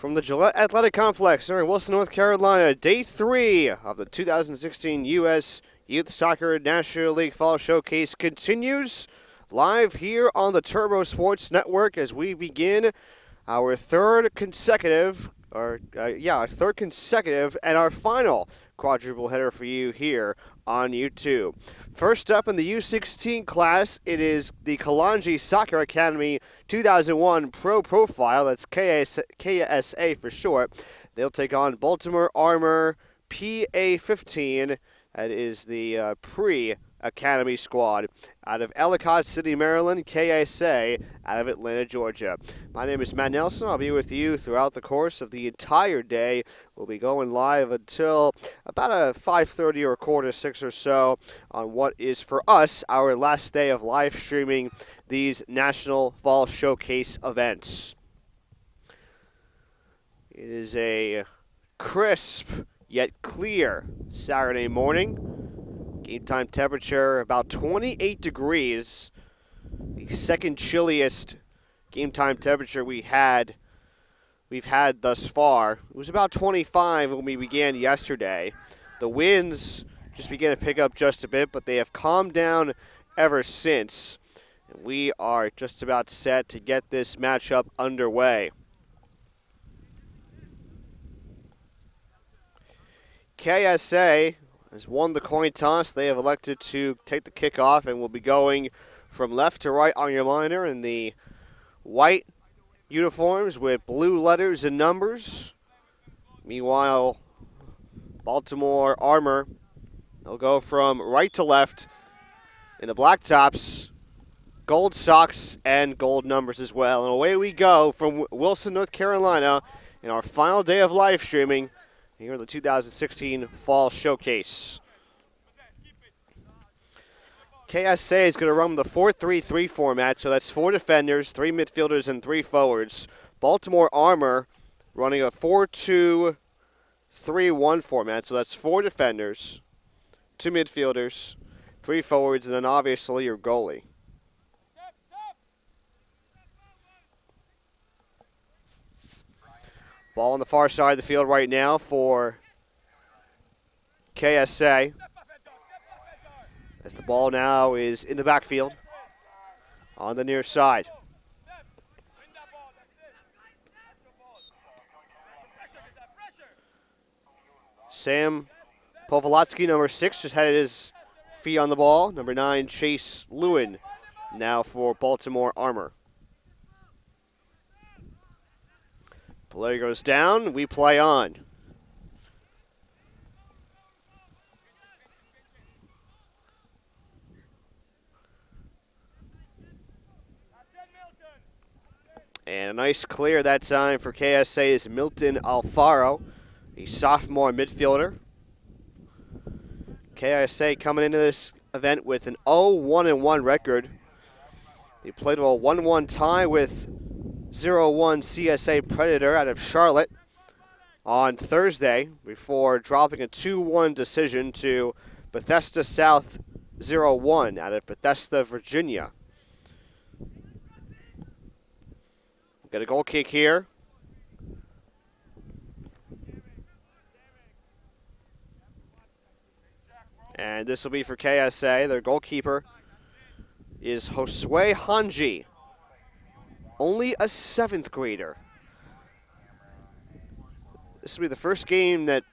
From the Gillette Athletic Complex here in Wilson, North Carolina, Day 3 of the 2016 U.S. Youth Soccer National League Fall Showcase continues live here on the Turbo Sports Network as we begin our third consecutive and our final quadruple header for you here on YouTube. First up in the U16 class, it is the Kalanji Soccer Academy 2001 Pro Profile. That's KSA for short. They'll take on Baltimore Armour PA15. That is the pre-Academy squad out of Ellicott City, Maryland, KSA out of Atlanta, Georgia. My name is Matt Nelson. I'll be with you throughout the course of the entire day. We'll be going live until about 5:30 or 5:45 or so on what is for us our last day of live streaming these National Fall Showcase events. It is a crisp yet clear Saturday morning. Game time temperature about 28 degrees. The second chilliest game time temperature we've had thus far. It was about 25 when we began yesterday. The winds just began to pick up just a bit, but they have calmed down ever since. And we are just about set to get this matchup underway. KSA has won the coin toss. They have elected to take the kickoff and will be going from left to right on your monitor in the white uniforms with blue letters and numbers. Meanwhile, Baltimore Armour, they'll go from right to left in the black tops, gold socks, and gold numbers as well. And away we go from Wilson, North Carolina in our final day of live streaming here in the 2016 Fall Showcase. KSA is going to run the 4-3-3 format, so that's 4 defenders, 3 midfielders, and 3 forwards. Baltimore Armour running a 4-2-3-1 format, so that's 4 defenders, 2 midfielders, 3 forwards, and then obviously your goalie. Ball on the far side of the field right now for KSA. As the ball now is in the backfield on the near side. Sam Povolotsky, number 6, just had his feet on the ball. Number 9, Chase Lewin, now for Baltimore Armour. Player goes down, we play on. And a nice clear that time for KSA is Milton Alfaro, a sophomore midfielder. KSA coming into this event with an 0-1-1 record. They played a 1-1 tie with 0-1 CSA Predator out of Charlotte on Thursday before dropping a 2-1 decision to Bethesda South 0-1 out of Bethesda, Virginia. Got a goal kick here. And this will be for KSA. Their goalkeeper is Josue Hanji. Only a 7th grader. This will be the first game that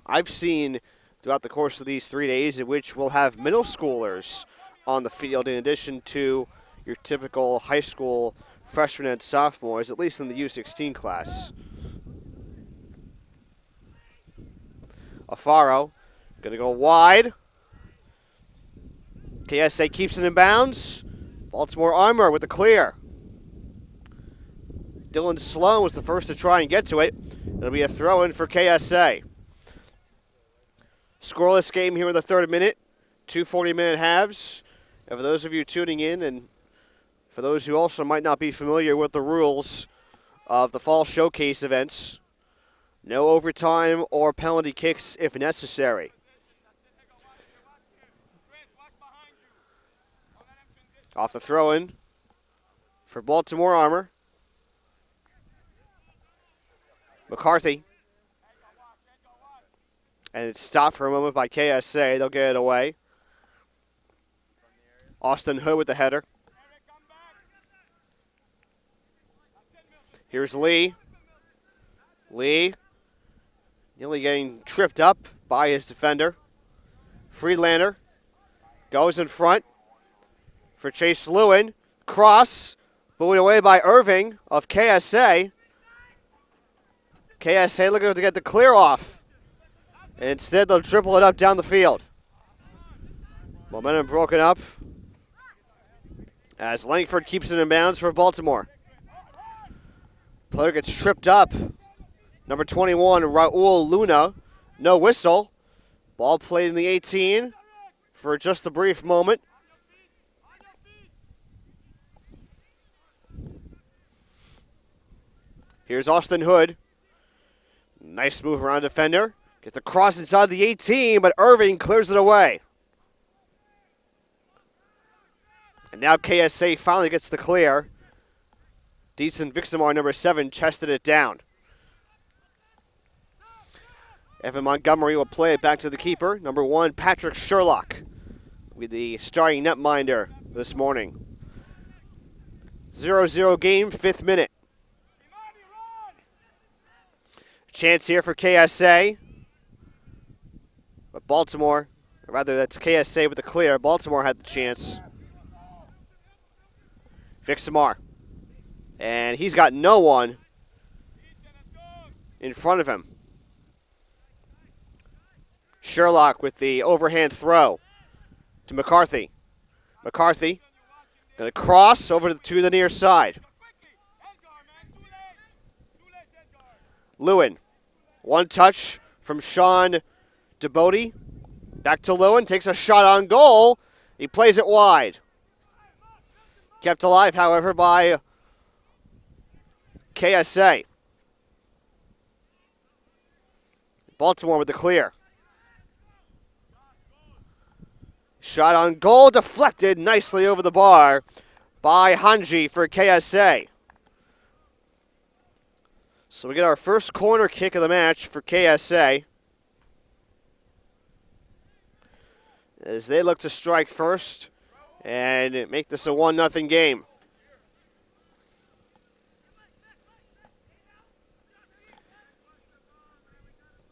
I've seen throughout the course of these 3 days in which we'll have middle schoolers on the field in addition to your typical high school freshmen and sophomores, at least in the U16 class. Alfaro going to go wide. KSA keeps it in bounds. Baltimore Armour with the clear. Dylan Sloan was the first to try and get to it. It'll be a throw-in for KSA. Scoreless game here in the 3rd minute. 2 40-minute halves. And for those of you tuning in, and for those who also might not be familiar with the rules of the Fall Showcase events, no overtime or penalty kicks if necessary. Off the throw-in for Baltimore Armour. McCarthy. And it's stopped for a moment by KSA. They'll get it away. Austin Hood with the header. Here's Lee. Lee nearly getting tripped up by his defender. Friedlander goes in front for Chase Lewin. Cross, booted away by Irving of KSA. KSA looking to get the clear off. Instead, they'll dribble it up down the field. Momentum broken up as Langford keeps it in bounds for Baltimore. Player gets tripped up. Number 21, Raul Luna. No whistle. Ball played in the 18 for just a brief moment. Here's Austin Hood. Nice move around defender. Gets the cross inside the 18, but Irving clears it away. And now KSA finally gets the clear. Deason Vixamar, number 7, chested it down. Evan Montgomery will play it back to the keeper. Number 1, Patrick Sherlock, with the starting netminder this morning. 0-0 game, 5th minute. Chance here for KSA. But Baltimore, or rather that's KSA with the clear. Baltimore had the chance. Vixamar. And he's got no one in front of him. Sherlock with the overhand throw to McCarthy. McCarthy going to cross over to the near side. Lewin. One touch from Sean DeBote. Back to Lewin. Takes a shot on goal. He plays it wide. Kept alive, however, by KSA. Baltimore with the clear. Shot on goal, deflected nicely over the bar by Hanji for KSA. So we get our first corner kick of the match for KSA, as they look to strike first and make this a 1-0 game.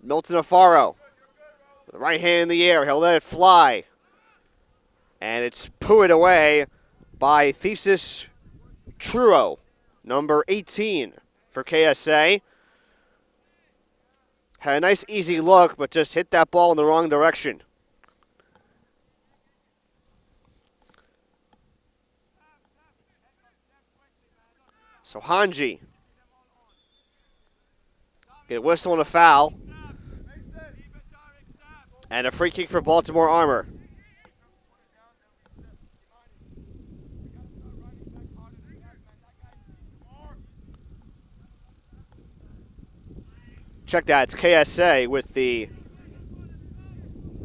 Milton Afaro, the right hand in the air, he'll let it fly. And it's pooed away by Thesis Truro, number 18 for KSA. Had a nice easy look, but just hit that ball in the wrong direction. So Hanji get a whistle and a foul. And a free kick for Baltimore Armour. Check that, it's KSA with the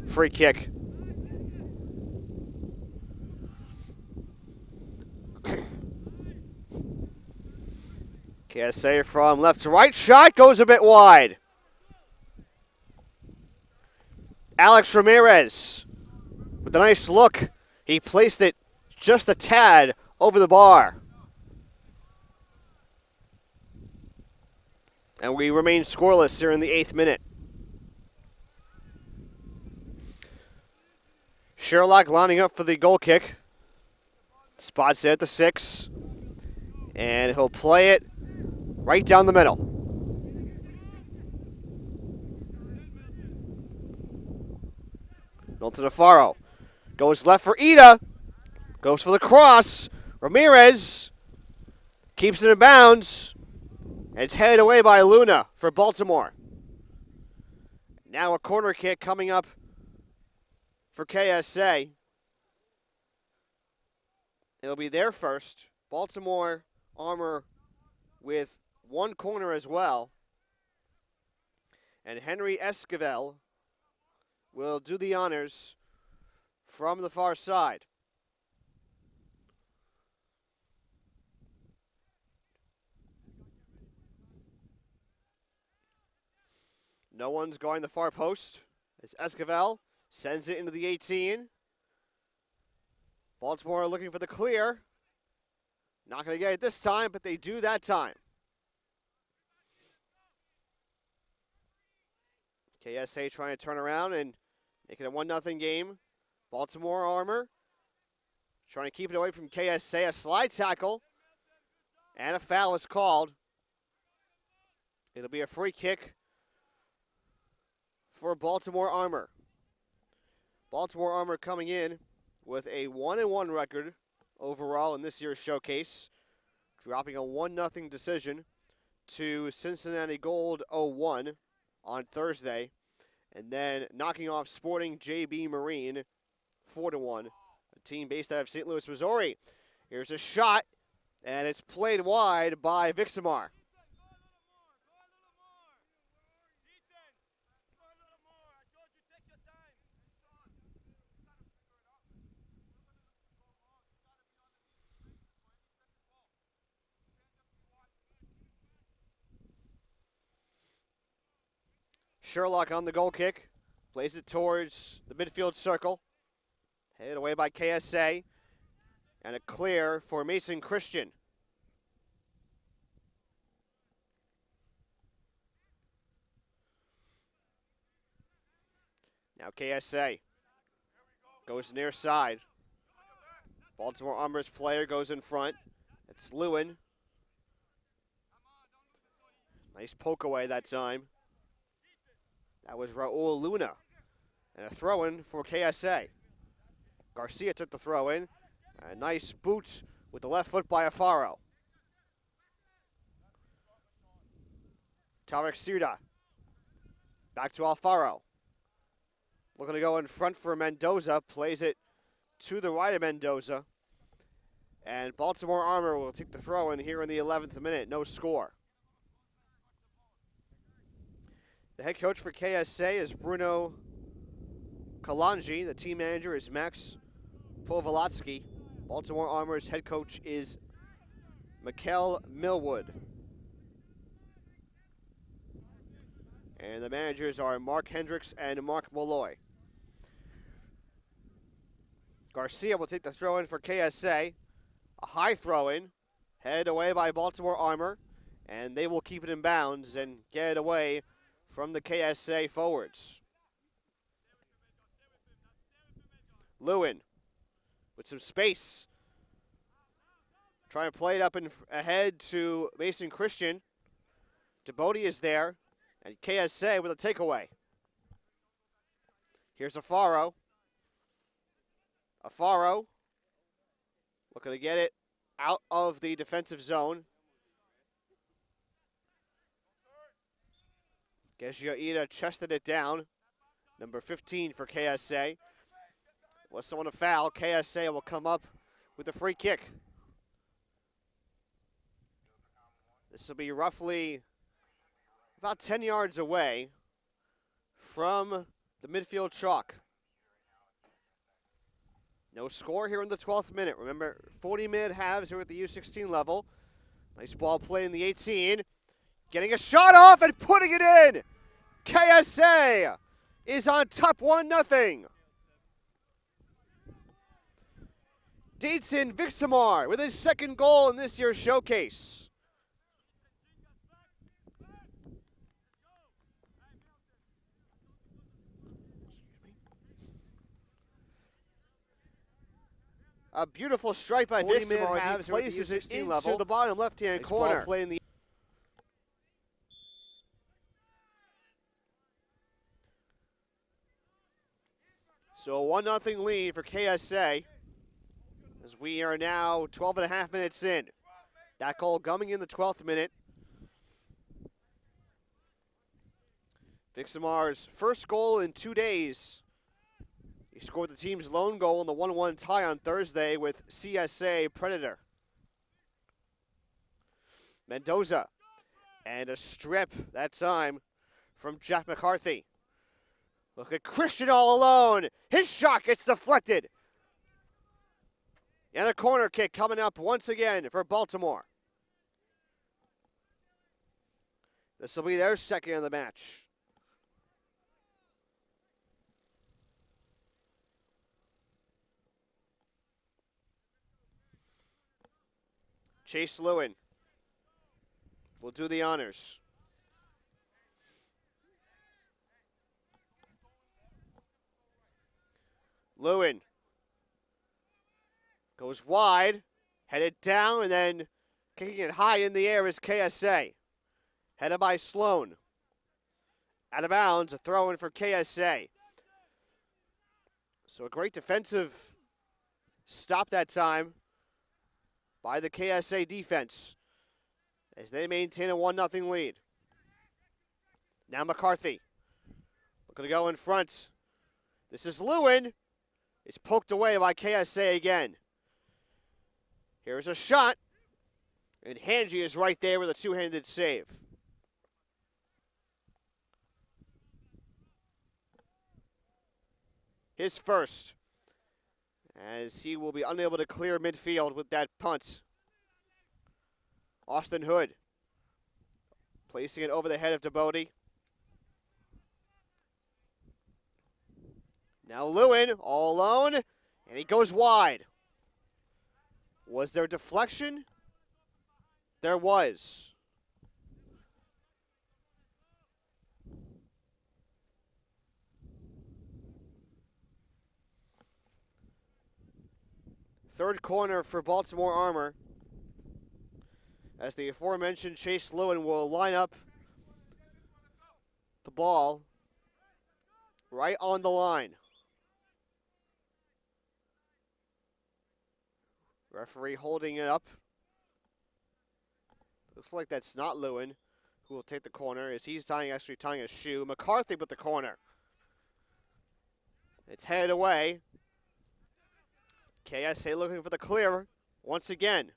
free kick. KSA from left to right, shot goes a bit wide. Alex Ramirez with a nice look. He placed it just a tad over the bar. And we remain scoreless here in the 8th minute. Sherlock lining up for the goal kick. Spots it at the 6. And he'll play it right down the middle. Milton Afaro goes left for Ida. Goes for the cross. Ramirez keeps it in bounds. And it's headed away by Luna for Baltimore. Now a corner kick coming up for KSA. It'll be their first. Baltimore Armour with one corner as well. And Henry Esquivel will do the honors from the far side. No one's going the far post. As Esquivel sends it into the 18. Baltimore looking for the clear. Not going to get it this time, but they do that time. KSA trying to turn around and make it a 1-0 game. Baltimore Armour trying to keep it away from KSA. A slide tackle. And a foul is called. It'll be a free kick for Baltimore Armour. Baltimore Armour coming in with a 1-1 record overall in this year's showcase, dropping a 1-0 decision to Cincinnati Gold 0-1 on Thursday, and then knocking off Sporting JB Marine 4-1, a team based out of St. Louis, Missouri. Here's a shot, and it's played wide by Vixamar. Sherlock on the goal kick, plays it towards the midfield circle. Headed away by KSA, and a clear for Mason Christian. Now KSA goes near side. Baltimore Armour's player goes in front. It's Lewin. Nice poke away that time. That was Raul Luna. And a throw-in for KSA. Garcia took the throw-in. A nice boot with the left foot by Afaro. Tarek Sirda. Back to Alfaro. Looking to go in front for Mendoza. Plays it to the right of Mendoza. And Baltimore Armour will take the throw-in here in the 11th minute. No score. The head coach for KSA is Bruno Kalanji. The team manager is Max Povolotsky. Baltimore Armour's head coach is Mikkel Millwood. And the managers are Mark Hendricks and Mark Molloy. Garcia will take the throw-in for KSA. A high throw-in, headed away by Baltimore Armour, and they will keep it in bounds and get it away from the KSA forwards. Lewin with some space. Trying to play it up ahead to Mason Christian. Debody is there, and KSA with a takeaway. Here's Afaro. Afaro looking to get it out of the defensive zone. Gesgia chested it down. Number 15 for KSA. Unless someone a foul, KSA will come up with a free kick. This will be roughly about 10 yards away from the midfield chalk. No score here in the 12th minute. Remember, 40-minute halves here at the U16 level. Nice ball play in the 18. Getting a shot off and putting it in. KSA is on top 1-0. Dateson Vixamar with his second goal in this year's showcase. A beautiful strike by Vixamar as he places it into the bottom left-hand corner. Play in the So a 1-0 lead for KSA as we are now 12.5 minutes in. That goal coming in the 12th minute. Vixamar's first goal in 2 days. He scored the team's lone goal in the 1-1 tie on Thursday with CSA Predator. Mendoza. And a strip that time from Jack McCarthy. Look at Christian all alone. His shot gets deflected. And a corner kick coming up once again for Baltimore. This will be their second of the match. Chase Lewin will do the honors. Lewin goes wide, headed down, and then kicking it high in the air is KSA. Headed by Sloan. Out of bounds, a throw in for KSA. So a great defensive stop that time by the KSA defense as they maintain a 1-0 lead. Now McCarthy looking to go in front. This is Lewin. It's poked away by KSA again. Here's a shot, and Hanji is right there with a two-handed save. His first, as he will be unable to clear midfield with that punt. Austin Hood placing it over the head of DeBode. Now Lewin all alone, and he goes wide. Was there deflection? There was. Third corner for Baltimore Armour, as the aforementioned Chase Lewin will line up the ball right on the line. Referee holding it up. Looks like that's not Lewin who will take the corner, as he's actually tying a shoe. McCarthy with the corner. It's headed away. KSA looking for the clear once again.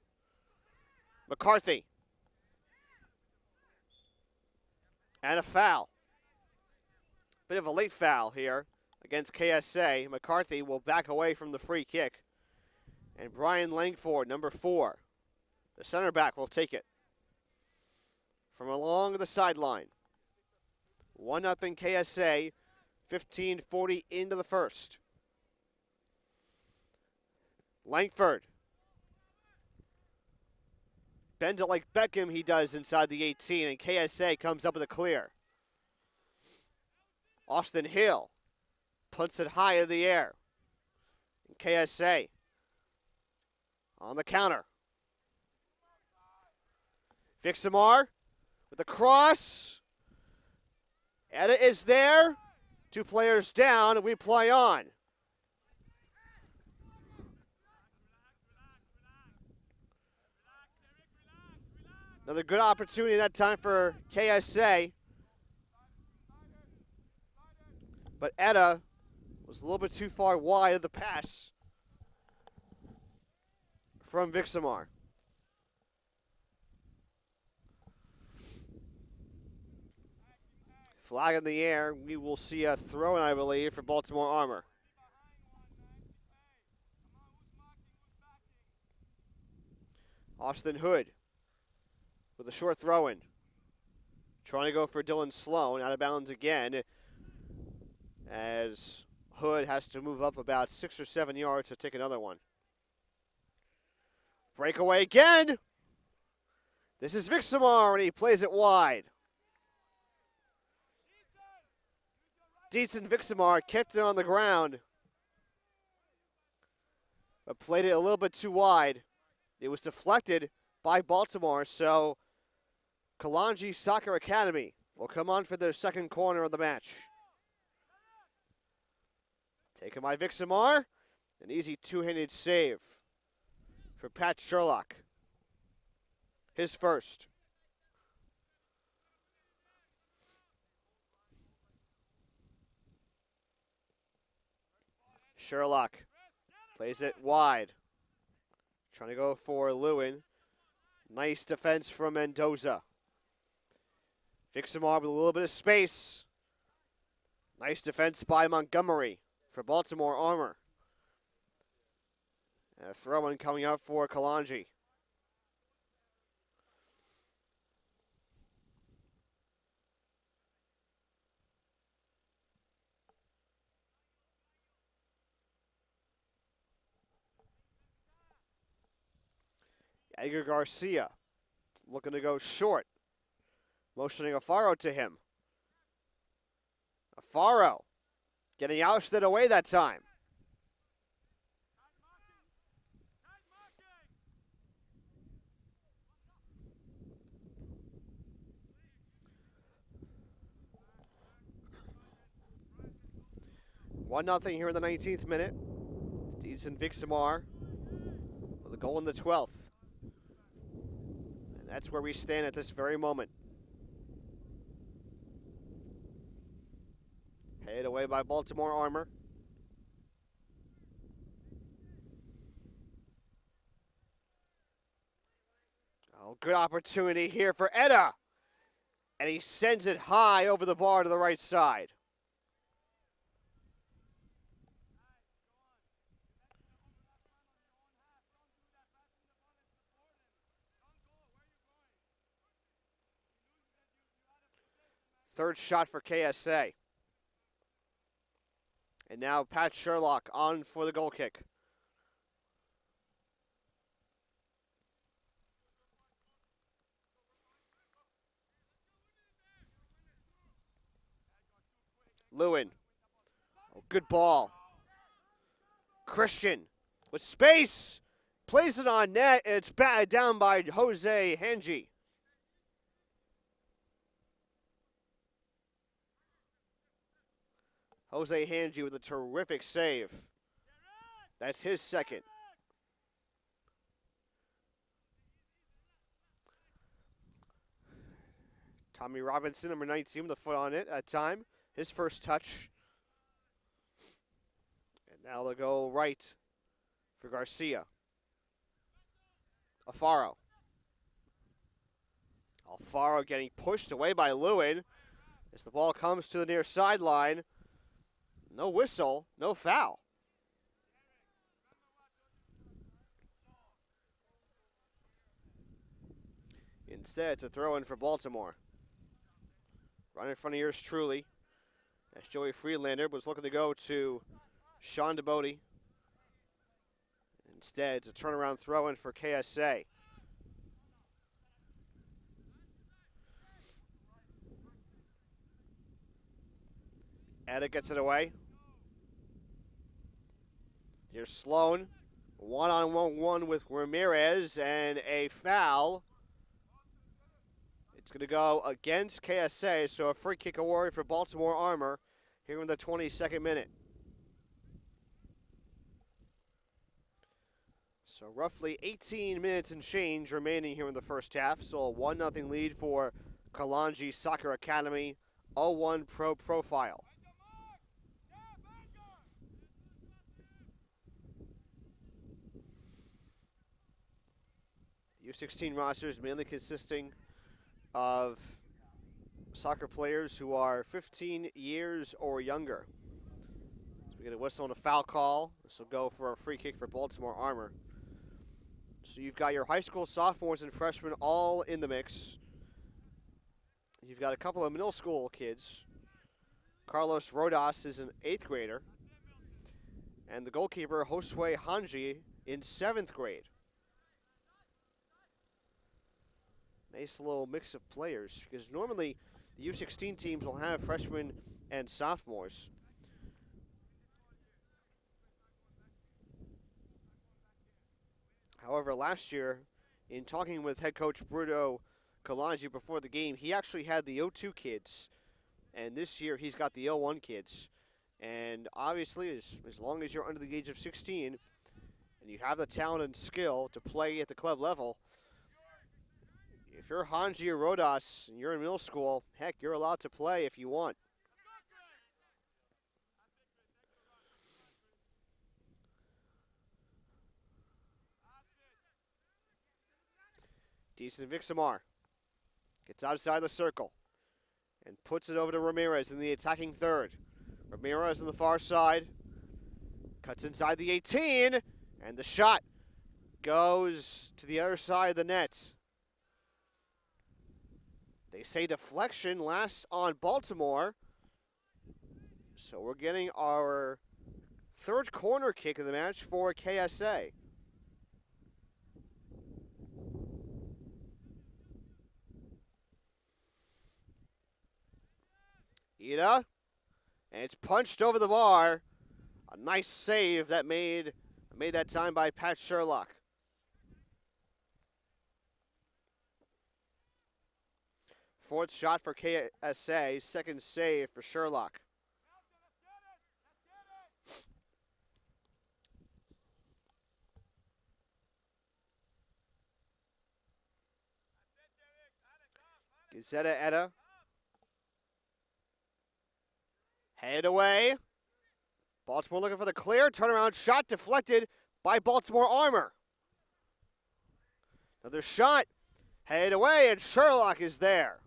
McCarthy. And a foul. Bit of a late foul here against KSA. McCarthy will back away from the free kick. And Brian Langford, number 4, the center back, will take it from along the sideline. 1-0 KSA, 15:40 into the first. Langford. Bends it like Beckham he does inside the 18, and KSA comes up with a clear. Austin Hill punts it high in the air. And KSA on the counter. Vixamar with the cross. Etta is there. 2 players down, and we play on. Another good opportunity that time for KSA. But Etta was a little bit too far wide of the pass from Vixamar. Flag in the air. We will see a throw-in, I believe, for Baltimore Armour. Austin Hood with a short throw-in. Trying to go for Dylan Sloan, out of bounds again, as Hood has to move up about 6 or 7 yards to take another one. Breakaway again. This is Vixamar, and he plays it wide. Decent Vixamar kept it on the ground, but played it a little bit too wide. It was deflected by Baltimore, so Kalanji Soccer Academy will come on for their second corner of the match. Taken by Vixamar. An easy two-handed save for Pat Sherlock. His first. Sherlock plays it wide. Trying to go for Lewin. Nice defense from Mendoza. Vixamar with a little bit of space. Nice defense by Montgomery for Baltimore Armour. And a throw-in coming up for Kalanji. Edgar Garcia looking to go short. Motioning Alfaro to him. Alfaro getting ousted away that time. One nothing here in the 19th minute. Decent Vixamar with a goal in the 12th. And that's where we stand at this very moment. Headed away by Baltimore Armour. Oh, good opportunity here for Etta. And he sends it high over the bar to the right side. Third shot for KSA. And now Pat Sherlock on for the goal kick. Lewin. Oh, good ball. Christian with space. Plays it on net. It's batted down by Jose Hanji. Jose Hanji with a terrific save. That's his second. Tommy Robinson, number 19, with a foot on it at time. His first touch. And now they'll go right for Garcia. Alfaro. Alfaro getting pushed away by Lewin as the ball comes to the near sideline. No whistle, no foul. Instead, it's a throw-in for Baltimore. Right in front of yours truly, as Joey Friedlander was looking to go to Sean DeBote. Instead, it's a turnaround throw-in for KSA. Etta gets it away. Here's Sloan. One-on-one with Ramirez and a foul. It's going to go against KSA, so a free kick award for Baltimore Armour here in the 22nd minute. So roughly 18 minutes and change remaining here in the first half. So a 1-0 lead for Kalanji Soccer Academy 01 Pro Profile. U16 roster is mainly consisting of soccer players who are 15 years or younger. So we get a whistle and a foul call. This will go for a free kick for Baltimore Armour. So you've got your high school sophomores and freshmen all in the mix. You've got a couple of middle school kids. Carlos Rodas is an 8th grader. And the goalkeeper, Josue Hanji, in 7th grade. Nice little mix of players, because normally the U16 teams will have freshmen and sophomores. However, last year, in talking with head coach Bruno Kalanji before the game, he actually had the O2 kids, and this year he's got the O1 kids. And obviously, as long as you're under the age of 16 and you have the talent and skill to play at the club level, if you're Hanji or Rodas and you're in middle school, heck, you're allowed to play if you want. Decent Vixamar gets outside the circle and puts it over to Ramirez in the attacking third. Ramirez on the far side, cuts inside the 18, and the shot goes to the other side of the net. They say deflection lasts on Baltimore. So we're getting our third corner kick of the match for KSA. Ida. And it's punched over the bar. A nice save that made that time by Pat Sherlock. Fourth shot for KSA, second save for Sherlock. Gazetta Etta. Head away. Baltimore looking for the clear. Turnaround shot deflected by Baltimore Armour. Another shot. Head away, and Sherlock is there.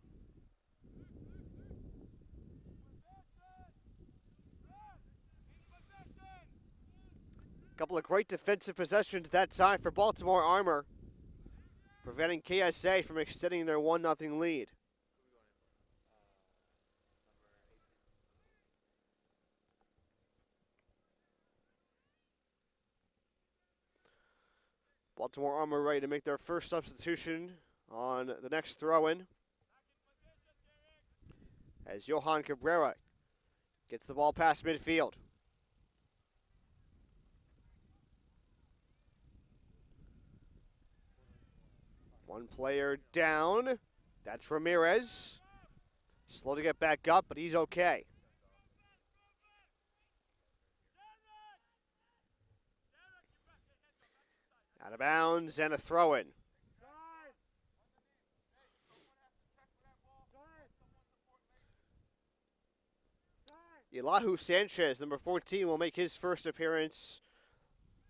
A couple of great defensive possessions that time for Baltimore Armour, preventing KSA from extending their 1-0 lead. Baltimore Armour ready to make their first substitution on the next throw-in, as Johan Cabrera gets the ball past midfield. One player down. That's Ramirez. Slow to get back up, but he's okay. Out of bounds and a throw-in. Elahu Sanchez, number 14, will make his first appearance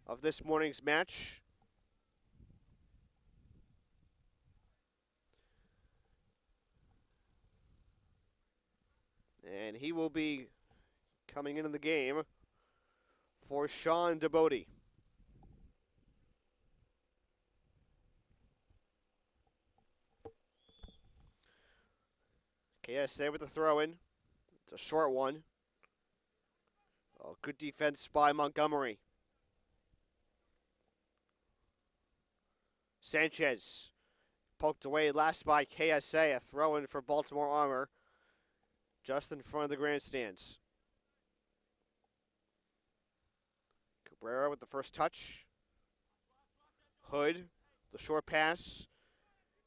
of this morning's match. And he will be coming into the game for Sean DeBode. KSA with the throw-in. It's a short one. Oh, good defense by Montgomery. Sanchez poked away last by KSA. A throw-in for Baltimore Armour, just in front of the grandstands. Cabrera with the first touch. Hood, the short pass.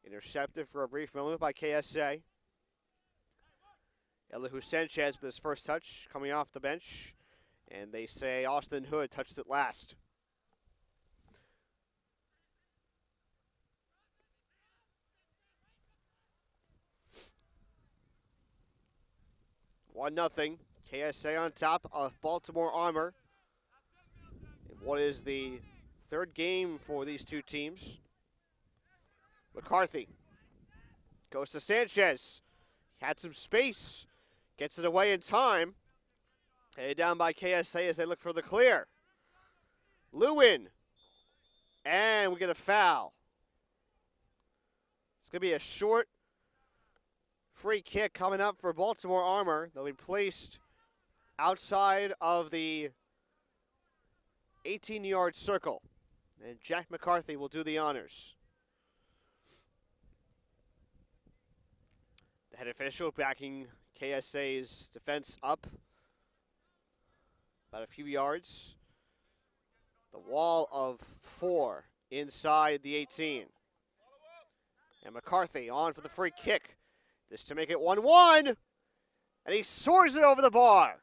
Intercepted for a brief moment by KSA. Elahu Sanchez with his first touch coming off the bench. And they say Austin Hood touched it last. One 0. KSA on top of Baltimore Armour. In what is the third game for these two teams? McCarthy goes to Sanchez. He had some space. Gets it away in time. Headed down by KSA as they look for the clear. Lewin. And we get a foul. It's going to be a short free kick coming up for Baltimore Armour. They'll be placed outside of the 18-yard circle. And Jack McCarthy will do the honors. The head official backing KSA's defense up about a few yards. The wall of 4 inside the 18. And McCarthy on for the free kick. This to make it 1-1. And he soars it over the bar.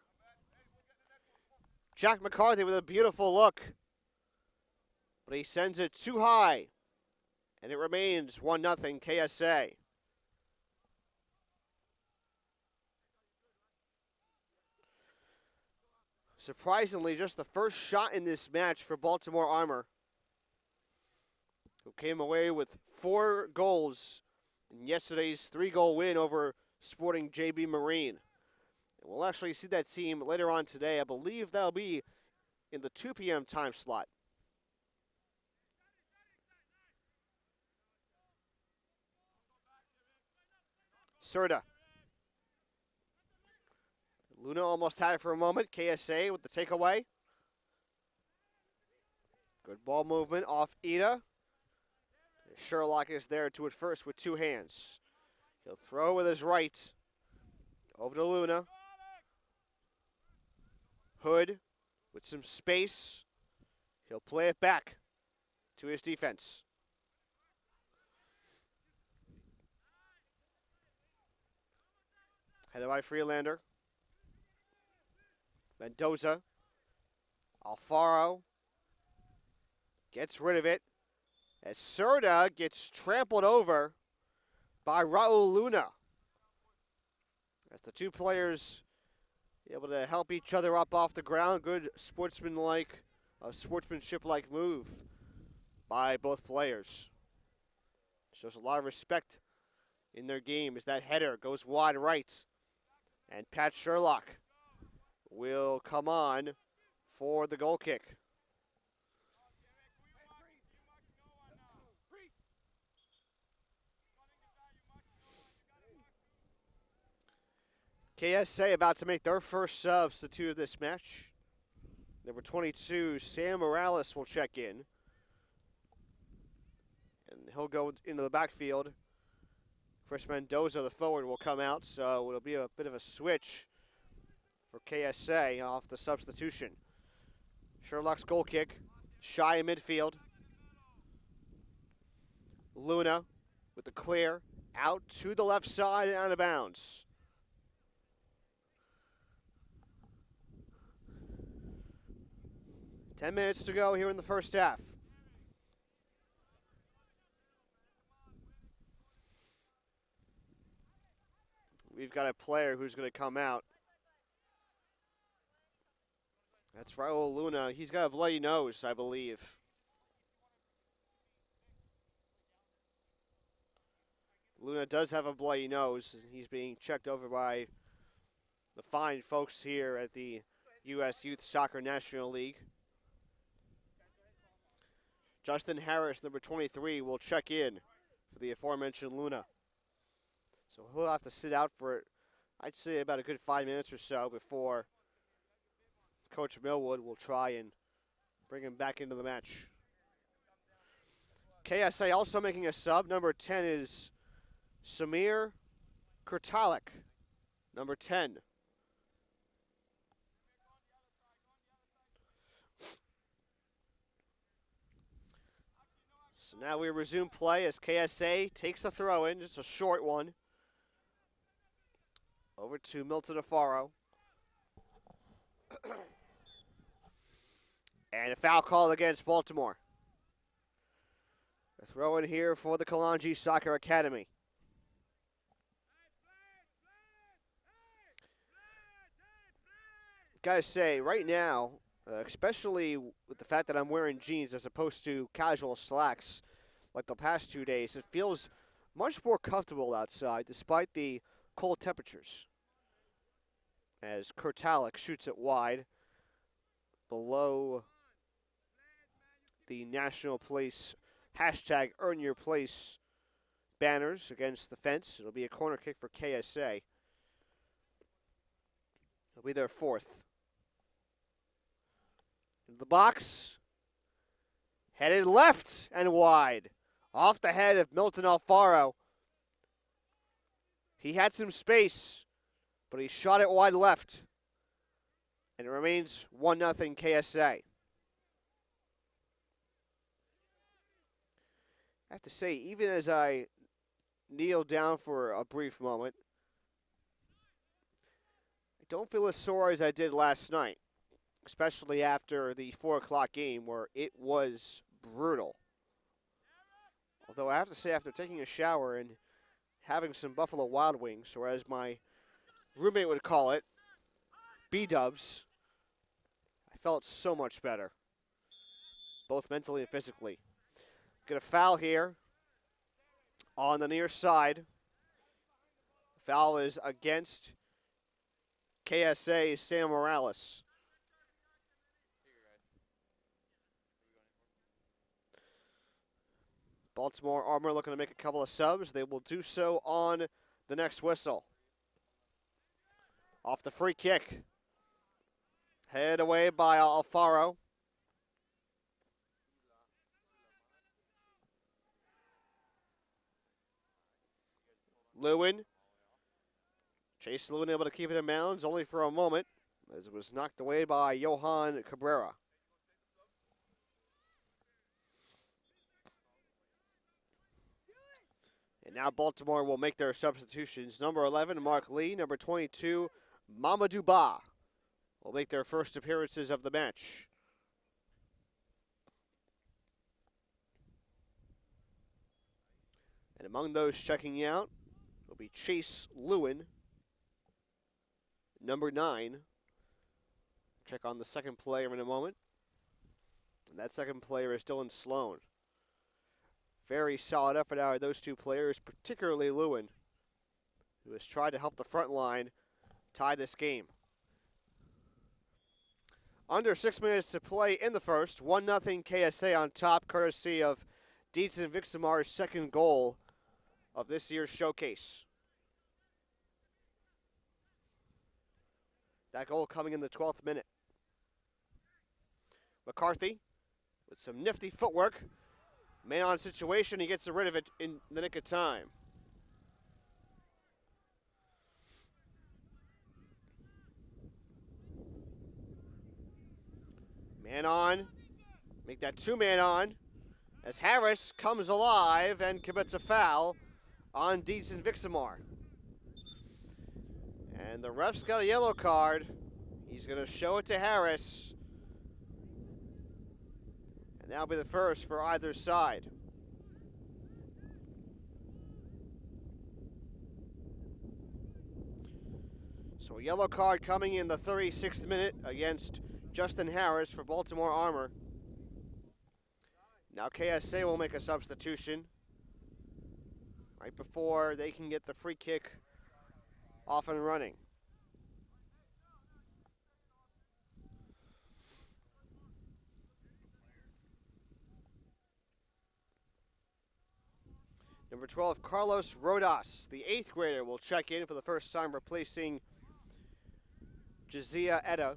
Jack McCarthy with a beautiful look. But he sends it too high. And it remains 1-0 KSA. Surprisingly, just the first shot in this match for Baltimore Armour, who came away with 4 goals in yesterday's 3-goal win over Sporting JB Marine. And we'll actually see that team later on today. I believe that'll be in the 2 p.m. time slot. Serta. Luna almost had it for a moment. KSA with the takeaway. Good ball movement off Ida. Sherlock is there to it first with 2 hands. He'll throw with his right. Over to Luna. Hood with some space. He'll play it back to his defense. Headed by Freelander. Mendoza. Alfaro gets rid of it as Serta gets trampled over by Raul Luna. As the two players able to help each other up off the ground. Good sportsmanship-like move by both players. Shows a lot of respect in their game as that header goes wide right. And Pat Sherlock will come on for the goal kick. KSA about to make their first substitute of this match. Number 22, Sam Morales will check in. And he'll go into the backfield. Chris Mendoza, the forward, will come out, so it'll be a bit of a switch for KSA off the substitution. Sherlock's goal kick, shy in midfield. Luna with the clear, out to the left side and out of bounds. Ten minutes to go here in the first half. We've got a player who's going to come out. That's Raul Luna. He's got a bloody nose, I believe. Luna does have a bloody nose, and he's being checked over by the fine folks here at the U.S. Youth Soccer National League. Justin Harris, number 23, will check in for the aforementioned Luna. So he'll have to sit out for, I'd say, about a good 5 minutes or so before Coach Millwood will try and bring him back into the match. KSA also making a sub. Number 10 is Samir Kurtalik, number 10. So now we resume play as KSA takes the throw in, just a short one. Over to Milton Alfaro. And a foul call against Baltimore. A throw in here for the Kalanji Soccer Academy. Gotta say, right now, especially with the fact that I'm wearing jeans as opposed to casual slacks like the past 2 days, it feels much more comfortable outside despite the cold temperatures. As Kurtalik shoots it wide below the National Place hashtag Earn Your Place banners against the fence. It'll be a corner kick for KSA. It'll be their fourth. In the box, headed left and wide. Off the head of Milton Alfaro. He had some space, but he shot it wide left. And it remains 1-0 KSA. I have to say, even as I kneel down for a brief moment, I don't feel as sore as I did last night, especially after the 4 o'clock game where it was brutal. Although I have to say, after taking a shower and having some Buffalo Wild Wings, or as my roommate would call it, B-dubs, I felt so much better, both mentally and physically. Get a foul here on the near side. Foul is against KSA Sam Morales. Baltimore Armour looking to make a couple of subs. They will do so on the next whistle. Off the free kick. Headed away by Alfaro. Lewin. Chase Lewin able to keep it in bounds only for a moment. as it was knocked away by Johan Cabrera. And now Baltimore will make their substitutions. Number 11, Mark Lee. Number 22, Mamadou Ba will make their first appearances of the match. And among those checking out will be Chase Lewin, number 9. Check on the second player in a moment. And that second player is Dylan Sloan. Very solid effort out of those two players, particularly Lewin, who has tried to help the front line tie this game. Under 6 minutes to play in the first. 1-0 KSA on top, courtesy of Dietz and Vixamar's second goal of this year's showcase. That goal coming in the 12th minute. McCarthy with some nifty footwork. Man-on situation, he gets rid of it in the nick of time. Man on, make that two-man on, as Harris comes alive and commits a foul on Dietz and Vixamar. And the ref's got a yellow card. He's going to show it to Harris. And that'll be the first for either side. So a yellow card coming in the 36th minute against Justin Harris for Baltimore Armour. Now KSA will make a substitution right before they can get the free kick off and running. Number 12, Carlos Rodas, the 8th grader, will check in for the first time, replacing Jazia Etta,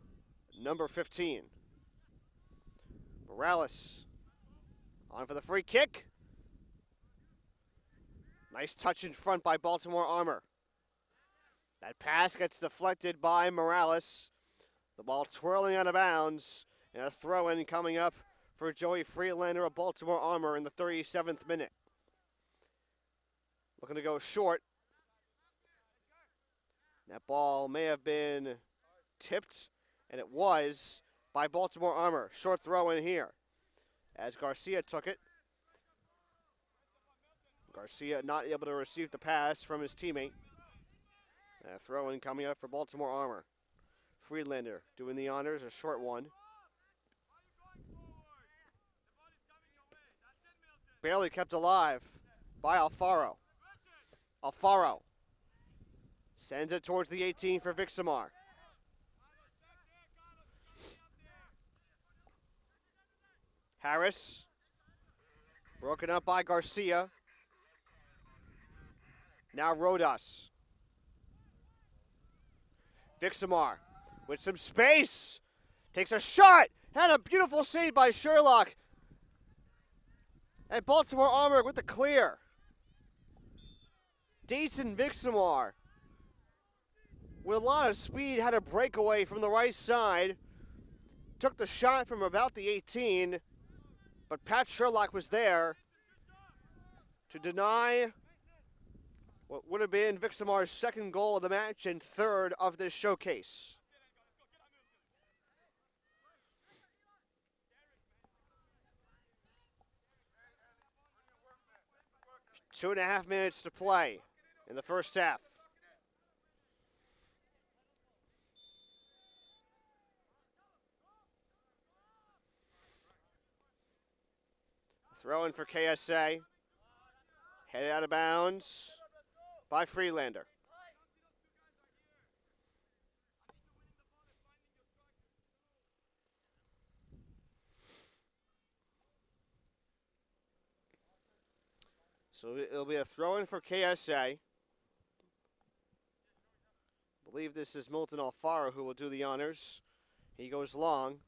number 15. Morales on for the free kick. Nice touch in front by Baltimore Armour. That pass gets deflected by Morales. The ball twirling out of bounds, and a throw-in coming up for Joey Freelander of Baltimore Armour in the 37th minute. Looking to go short. That ball may have been tipped, and it was by Baltimore Armour. Short throw in here as Garcia took it. Garcia not able to receive the pass from his teammate. And a throw in coming up for Baltimore Armour. Friedlander doing the honors, a short one. Barely kept alive by Alfaro. Alfaro sends it towards the 18 for Vixamar. Harris, broken up by Garcia. Now Rodas. Vixamar with some space. Takes a shot. Had a beautiful save by Sherlock. And Baltimore Armour with the clear. Dietz and Vixamar with a lot of speed had a breakaway from the right side. Took the shot from about the 18, but Pat Sherlock was there to deny what would have been Vixamar's second goal of the match and third of this showcase. Two and a half minutes to play in the first half. Throw in for KSA. Headed out of bounds by Freelander. So it'll be a throw-in for KSA. I believe this is Milton Alfaro who will do the honors. He goes long.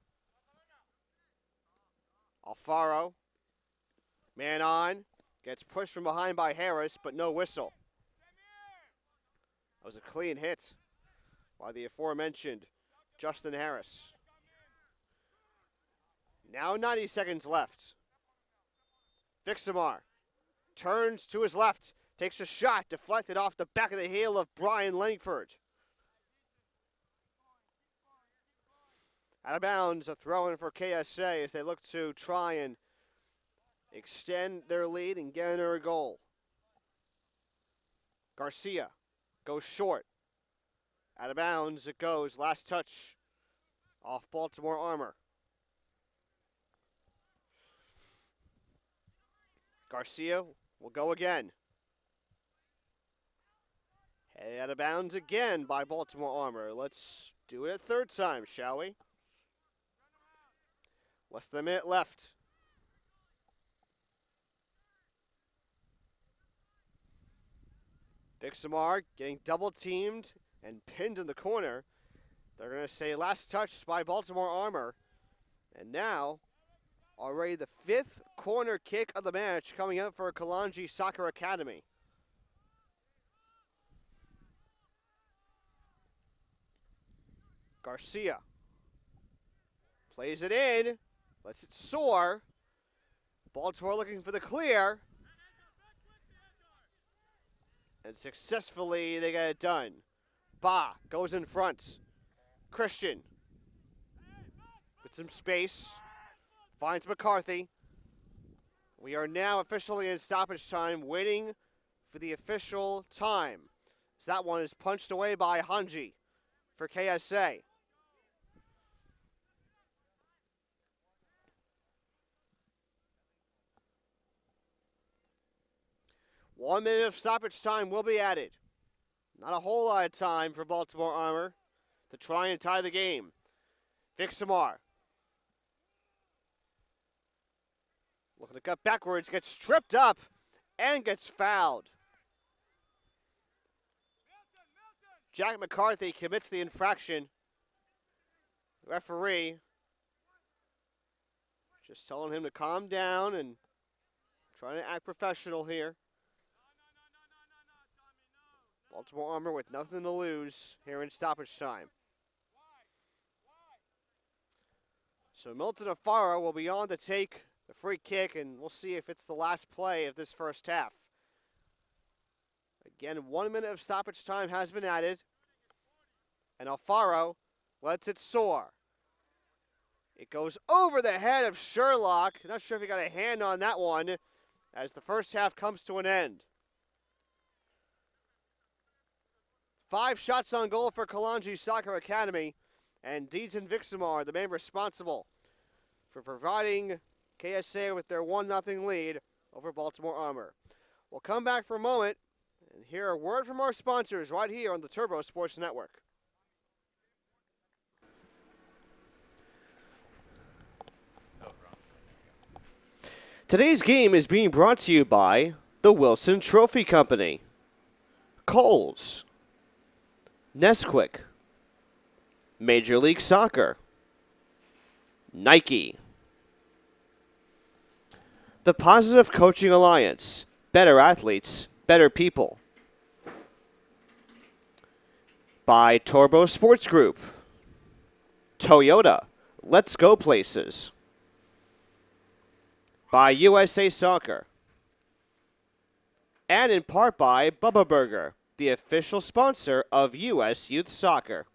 Alfaro, man on, gets pushed from behind by Harris, but no whistle. That was a clean hit by the aforementioned Justin Harris. Now 90 seconds left. Vixamar turns to his left, takes a shot, deflected off the back of the heel of Brian Langford. Out of bounds, a throw-in for KSA as they look to try and extend their lead and get under a goal. Garcia goes short. Out of bounds it goes. Last touch off Baltimore Armour. Garcia will go again. Headed out of bounds again by Baltimore Armour. Let's do it a third time, shall we? Less than a minute left. Vixamar getting double teamed and pinned in the corner. They're going to say last touch by Baltimore Armour. And now, already the 5th corner kick of the match coming up for Kalanji Soccer Academy. Garcia plays it in, lets it soar. Baltimore looking for the clear. And successfully they get it done. Ba goes in front. Christian with some space. Finds McCarthy. We are now officially in stoppage time, waiting for the official time. So that one is punched away by Hanji for KSA. One minute of stoppage time will be added. Not a whole lot of time for Baltimore Armour to try and tie the game. Vixamar. Looking to cut backwards, gets stripped up, and gets fouled. Jack McCarthy commits the infraction. Referee just telling him to calm down and trying to act professional here. Baltimore Armour with nothing to lose here in stoppage time. So Milton Afaro will be on to take the free kick, and we'll see if it's the last play of this first half. Again, 1 minute of stoppage time has been added, and Alfaro lets it soar. It goes over the head of Sherlock. Not sure if he got a hand on that one as the first half comes to an end. 5 shots on goal for Kalanji Soccer Academy, and Deaton Vixamar, the man responsible for providing KSA with their 1-0 lead over Baltimore Armour. We'll come back for a moment and hear a word from our sponsors right here on the Turbo Sports Network. Today's game is being brought to you by the Wilson Trophy Company, Kohl's, Nesquik, Major League Soccer, Nike, the Positive Coaching Alliance, better athletes, better people, by Turbo Sports Group, Toyota, let's go places, by USA Soccer, and in part by Bubba Burger, the official sponsor of U.S. Youth Soccer.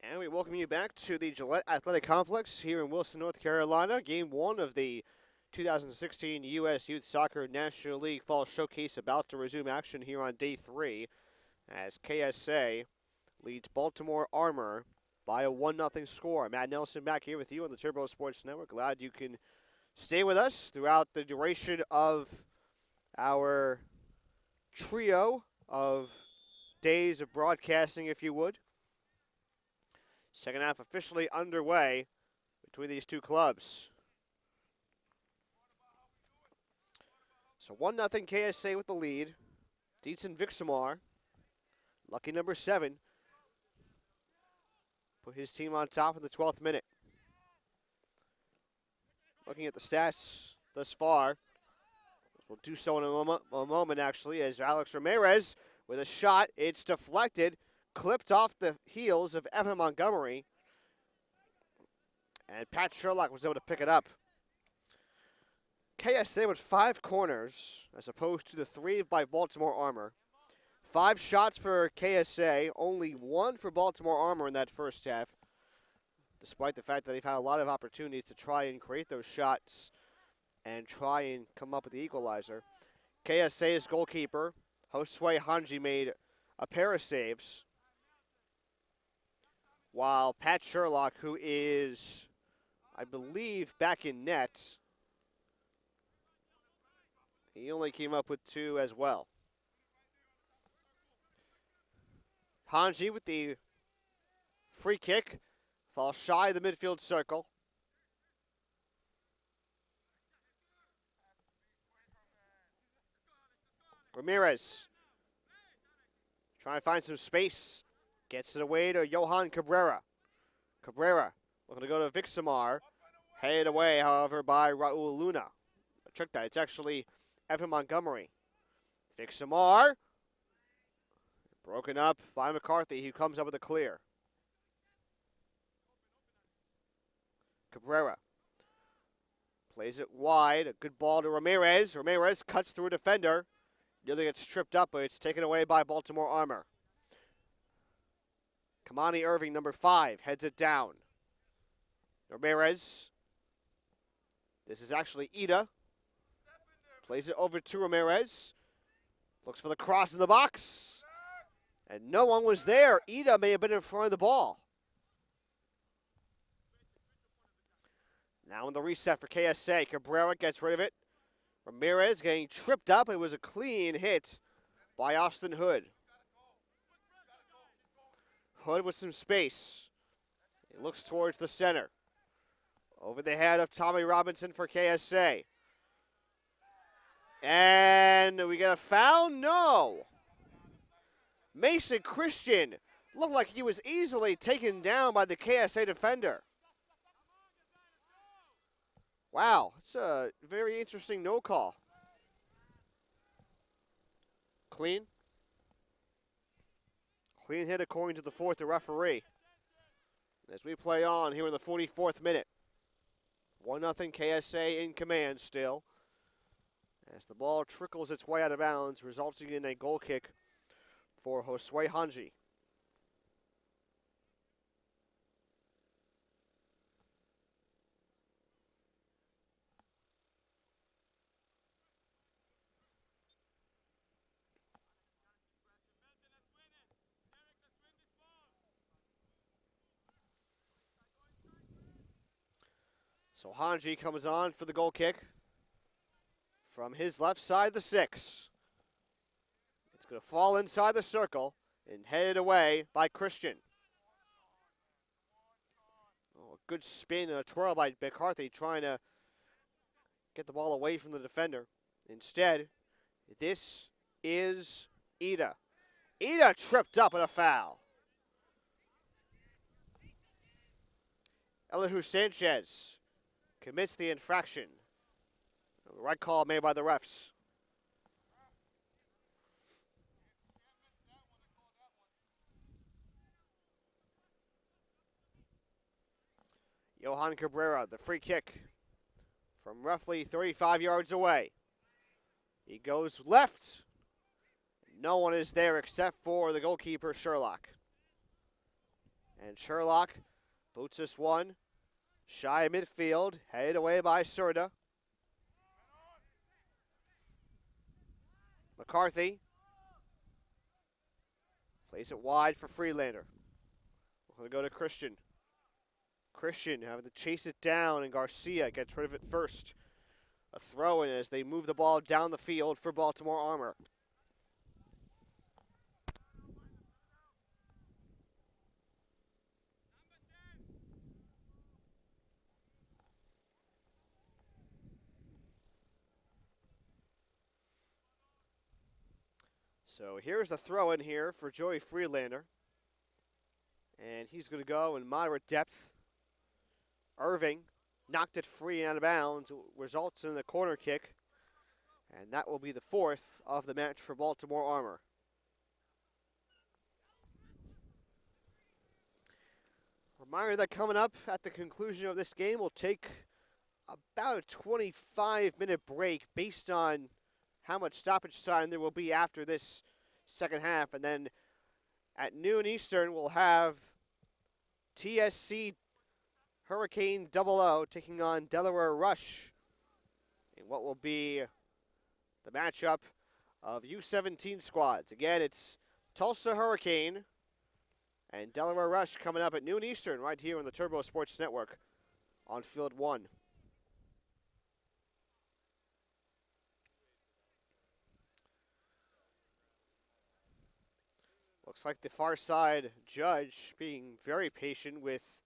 And we welcome you back to the Gillette Athletic Complex here in Wilson, North Carolina. Game 1 of the 2016 U.S. Youth Soccer National League Fall Showcase about to resume action here on Day 3 as KSA leads Baltimore Armour by a 1-0 score. Matt Nelson back here with you on the Turbo Sports Network. Glad you can stay with us throughout the duration of our trio of days of broadcasting, if you would. Second half officially underway between these two clubs. So 1-0 KSA with the lead. Dietzen Vixamar, lucky number 7, put his team on top in the 12th minute. Looking at the stats thus far, we'll do so in a moment actually, as Alex Ramirez with a shot. It's deflected, clipped off the heels of Evan Montgomery, and Pat Sherlock was able to pick it up. KSA with 5 corners as opposed to the 3 by Baltimore Armour. 5 shots for KSA, only 1 for Baltimore Armour in that first half, despite the fact that they've had a lot of opportunities to try and create those shots and try and come up with the equalizer. KSA's goalkeeper, Josue Hanji, made a pair of saves, while Pat Sherlock, who is, I believe, back in net, he only came up with 2 as well. Hanji with the free kick, falls shy of the midfield circle. Ramirez trying to find some space. Gets it away to Johan Cabrera. Cabrera looking to go to Vixamar. Headed away, however, by Raul Luna. Trick that. It's actually Evan Montgomery. Vixamar. Broken up by McCarthy, who comes up with a clear. Cabrera plays it wide. A good ball to Ramirez. Ramirez cuts through a defender. Nearly gets tripped up, but it's taken away by Baltimore Armour. Kamani Irving, number 5, heads it down. Ramirez. This is actually Ida. Plays it over to Ramirez. Looks for the cross in the box. And no one was there. Ida may have been in front of the ball. Now in the reset for KSA. Cabrera gets rid of it. Ramirez getting tripped up. It was a clean hit by Austin Hood. Hood with some space. He looks towards the center. Over the head of Tommy Robinson for KSA. And we got a foul? No. Mason Christian looked like he was easily taken down by the KSA defender. Wow, it's a very interesting no call. Clean. Clean hit according to the 4th referee. As we play on here in the 44th minute. 1-0 KSA in command still. As the ball trickles its way out of bounds, resulting in a goal kick for Josue Hanji. So Hanji comes on for the goal kick from his left side, the 6. It's going to fall inside the circle and headed away by Christian. Oh, a good spin and a twirl by McCarthy trying to get the ball away from the defender. Instead, this is Ida. Ida tripped up at a foul. Elihu Sanchez commits the infraction. The right call made by the refs. Johan Cabrera, the free kick from roughly 35 yards away. He goes left. No one is there except for the goalkeeper, Sherlock. And Sherlock boots this one. Shy of midfield, headed away by Serta. McCarthy plays it wide for Freelander. We're going to go to Christian. Christian having to chase it down, and Garcia gets rid of it first. A throw-in as they move the ball down the field for Baltimore Armour. So here's the throw-in here for Joey Freelander. And he's going to go in moderate depth. Irving knocked it free and out of bounds. Results in a corner kick. And that will be the fourth of the match for Baltimore Armour. Reminder that coming up at the conclusion of this game, we'll take about a 25-minute break based on how much stoppage time there will be after this second half. And then at noon Eastern, we'll have TSC Hurricane 00 taking on Delaware Rush in what will be the matchup of U17 squads. Again, it's Tulsa Hurricane and Delaware Rush coming up at noon Eastern right here on the Turbo Sports Network on Field 1. Looks like the far side judge being very patient with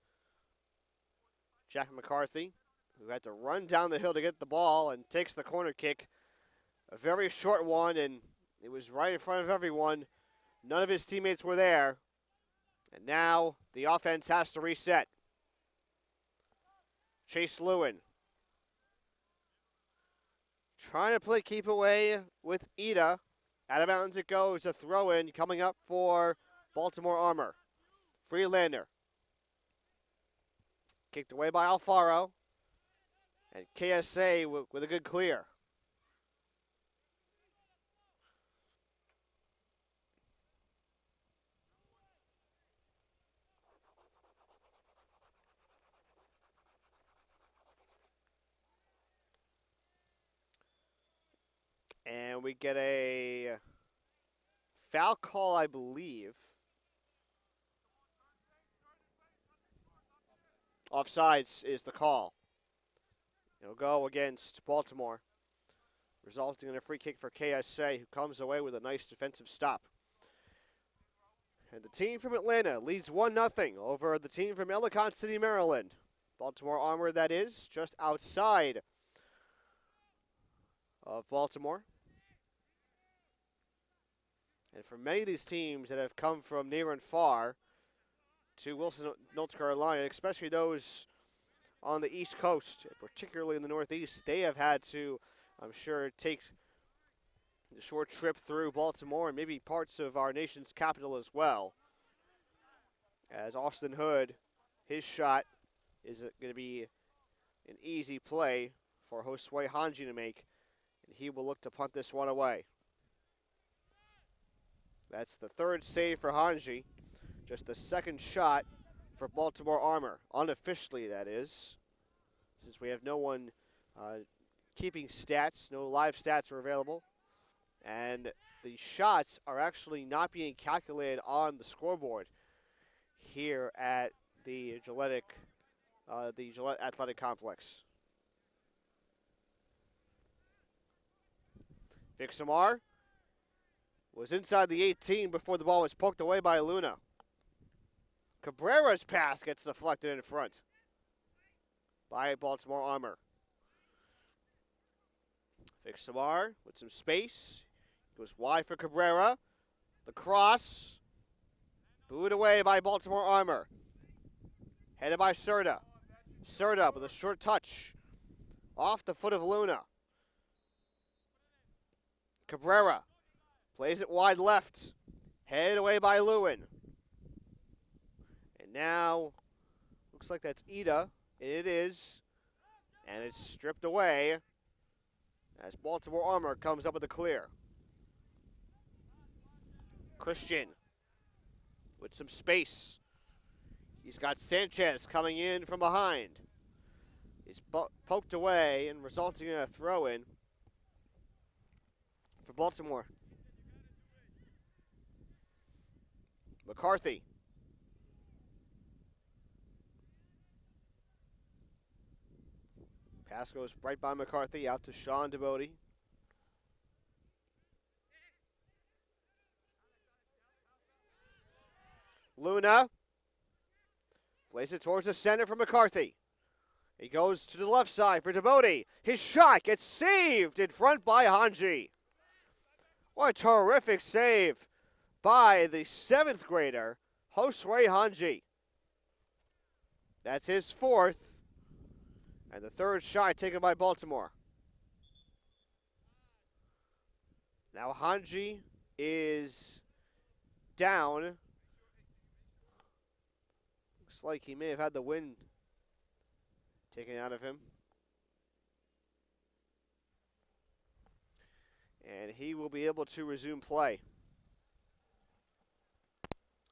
Jack McCarthy, who had to run down the hill to get the ball and takes the corner kick. A very short one, and it was right in front of everyone. None of his teammates were there. And now the offense has to reset. Chase Lewin trying to play keep away with Ida. Out of bounds it goes, a throw-in coming up for Baltimore Armour. Freelander. Kicked away by Alfaro. And KSA with a good clear. And we get a foul call, I believe. Offsides is the call. It'll go against Baltimore, resulting in a free kick for KSA, who comes away with a nice defensive stop. And the team from Atlanta leads 1-0 over the team from Ellicott City, Maryland. Baltimore Armour, that is, just outside of Baltimore. And for many of these teams that have come from near and far to Wilson, North Carolina, especially those on the East Coast, particularly in the Northeast, they have had to, I'm sure, take the short trip through Baltimore and maybe parts of our nation's capital as well. As Austin Hood, his shot is going to be an easy play for Josue Hanji to make, and he will look to punt this one away. That's the third save for Hanji. Just the second shot for Baltimore Armour. Unofficially, that is. Since we have no one keeping stats, no live stats are available. And the shots are actually not being calculated on the scoreboard here at the Gillette Athletic Complex. Vixamar was inside the 18 before the ball was poked away by Luna. Cabrera's pass gets deflected in front by Baltimore Armour. Vixamar with some space. Goes wide for Cabrera. The cross. Booed away by Baltimore Armour. Headed by Serta. Serta with a short touch. Off the foot of Luna. Cabrera plays it wide left. Headed away by Lewin. And now, looks like that's Ida. It is. And it's stripped away as Baltimore Armour comes up with a clear. Christian with some space. He's got Sanchez coming in from behind. He's poked away and resulting in a throw-in for Baltimore. McCarthy. Pass goes right by McCarthy out to Sean DeBode. Luna plays it towards the center for McCarthy. He goes to the left side for DeBode. His shot gets saved in front by Hanji. What a terrific save by the 7th grader, Josue Hanji. That's his 4th, and the 3rd shot taken by Baltimore. Now Hanji is down. Looks like he may have had the wind taken out of him. And he will be able to resume play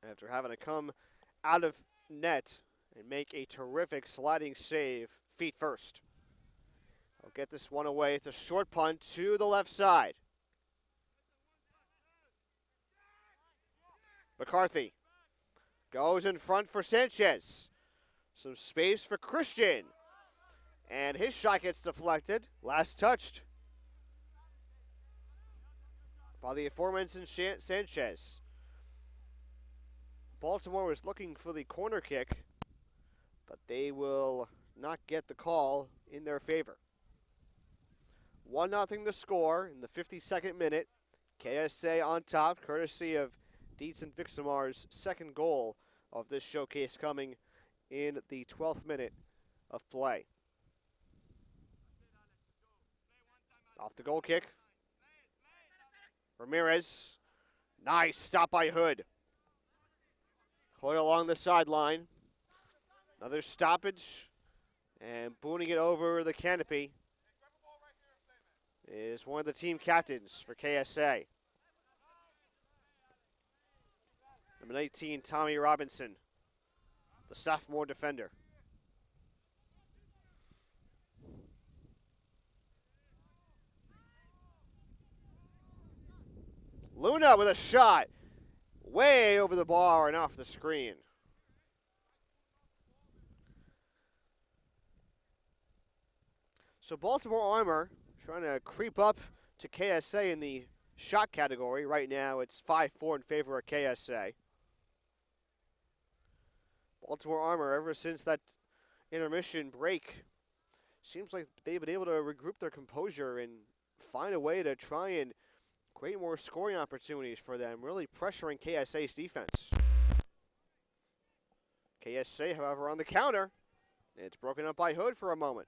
after having to come out of net and make a terrific sliding save, feet first. I'll get this one away. It's a short punt to the left side. McCarthy goes in front for Sanchez. Some space for Christian. And his shot gets deflected. Last touched by the aforementioned Sanchez. Baltimore was looking for the corner kick, but they will not get the call in their favor. 1-0 the score in the 52nd minute. KSA on top, courtesy of Dietz and Vixamar's 2nd goal of this showcase coming in the 12th minute of play. Off the goal kick. Ramirez. Nice stop by Hood. Hood along the sideline. Another stoppage. And booting it over the canopy is one of the team captains for KSA. Number 19, Tommy Robinson, the sophomore defender. Luna with a shot way over the bar and off the screen. So Baltimore Armour trying to creep up to KSA in the shot category. Right now it's 5-4 in favor of KSA. Baltimore Armour, ever since that intermission break, seems like they've been able to regroup their composure and find a way to try and create more scoring opportunities for them, really pressuring KSA's defense. KSA, however, on the counter. It's broken up by Hood for a moment.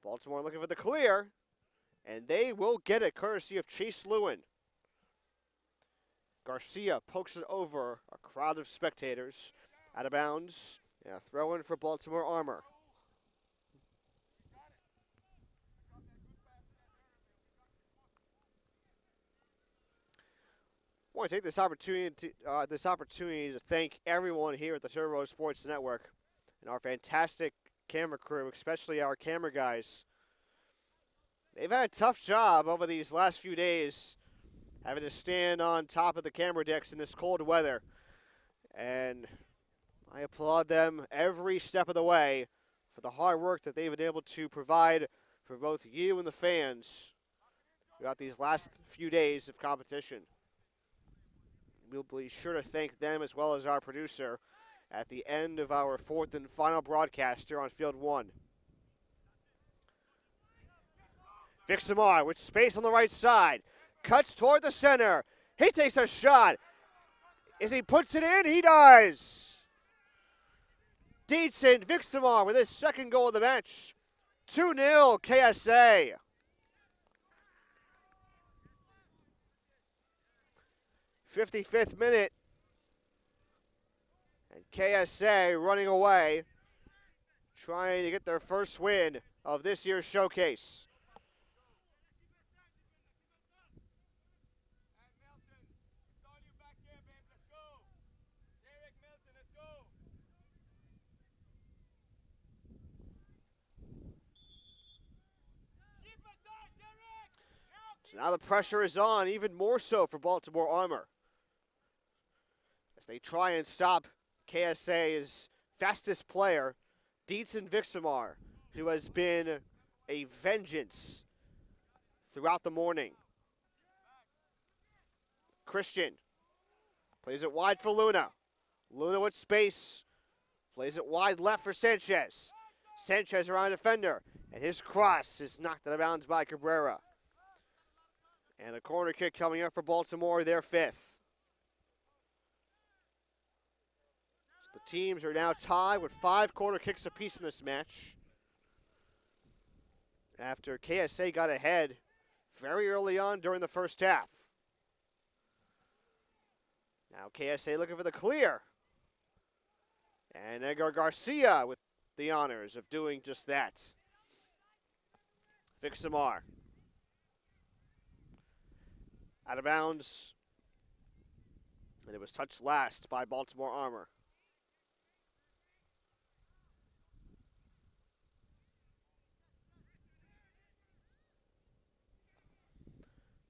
Baltimore looking for the clear, and they will get it courtesy of Chase Lewin. Garcia pokes it over a crowd of spectators. Out of bounds, and a throw in for Baltimore Armour. I want to take this opportunity to thank everyone here at the Turbo Sports Network and our fantastic camera crew, especially our camera guys. They've had a tough job over these last few days, having to stand on top of the camera decks in this cold weather. And I applaud them every step of the way for the hard work that they've been able to provide for both you and the fans throughout these last few days of competition. We'll be sure to thank them as well as our producer at the end of our 4th and final broadcast here on Field 1. Vixamar with space on the right side. Cuts toward the center. He takes a shot. As he puts it in, he does. Dietz and Vixamar with his 2nd goal of the match. 2-0 KSA. '55th minute. And KSA running away, trying to get their first win of this year's showcase. So now the pressure is on, even more so for Baltimore Armour, as they try and stop KSA's fastest player, Dietzen Vixamar, who has been a vengeance throughout the morning. Christian plays it wide for Luna. Luna with space. Plays it wide left for Sanchez. Sanchez around defender. And his cross is knocked out of bounds by Cabrera. And a corner kick coming up for Baltimore, their fifth. So the teams are now tied with 5 corner kicks apiece in this match, after KSA got ahead very early on during the first half. Now KSA looking for the clear. And Edgar Garcia with the honors of doing just that. Vixamar. Out of bounds. And it was touched last by Baltimore Armour.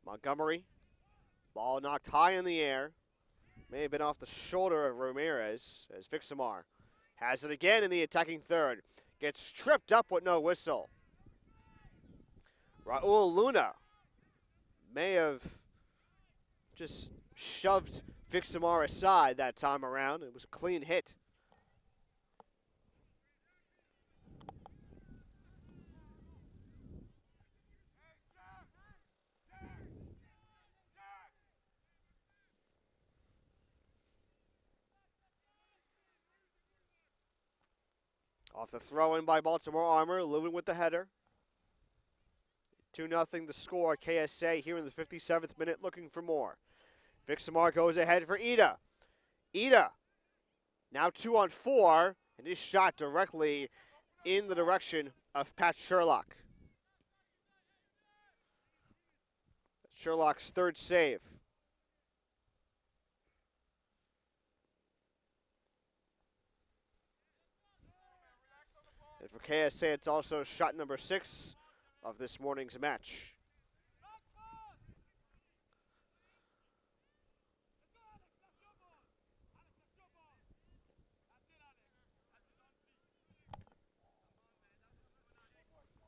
Montgomery. Ball knocked high in the air. May have been off the shoulder of Ramirez, as Vixamar has it again in the attacking third. Gets tripped up with no whistle. Raul Luna may have just shoved Vixamar aside that time around. It was a clean hit. Off the throw-in by Baltimore Armour, Lewin with the header. 2-0 the score. KSA here in the 57th minute looking for more. Vixamar goes ahead for Ida. Ida, now 2-on-4, and his shot directly in the direction of Pat Sherlock. Sherlock's third save. And for KSA, it's also shot number 6 of this morning's match.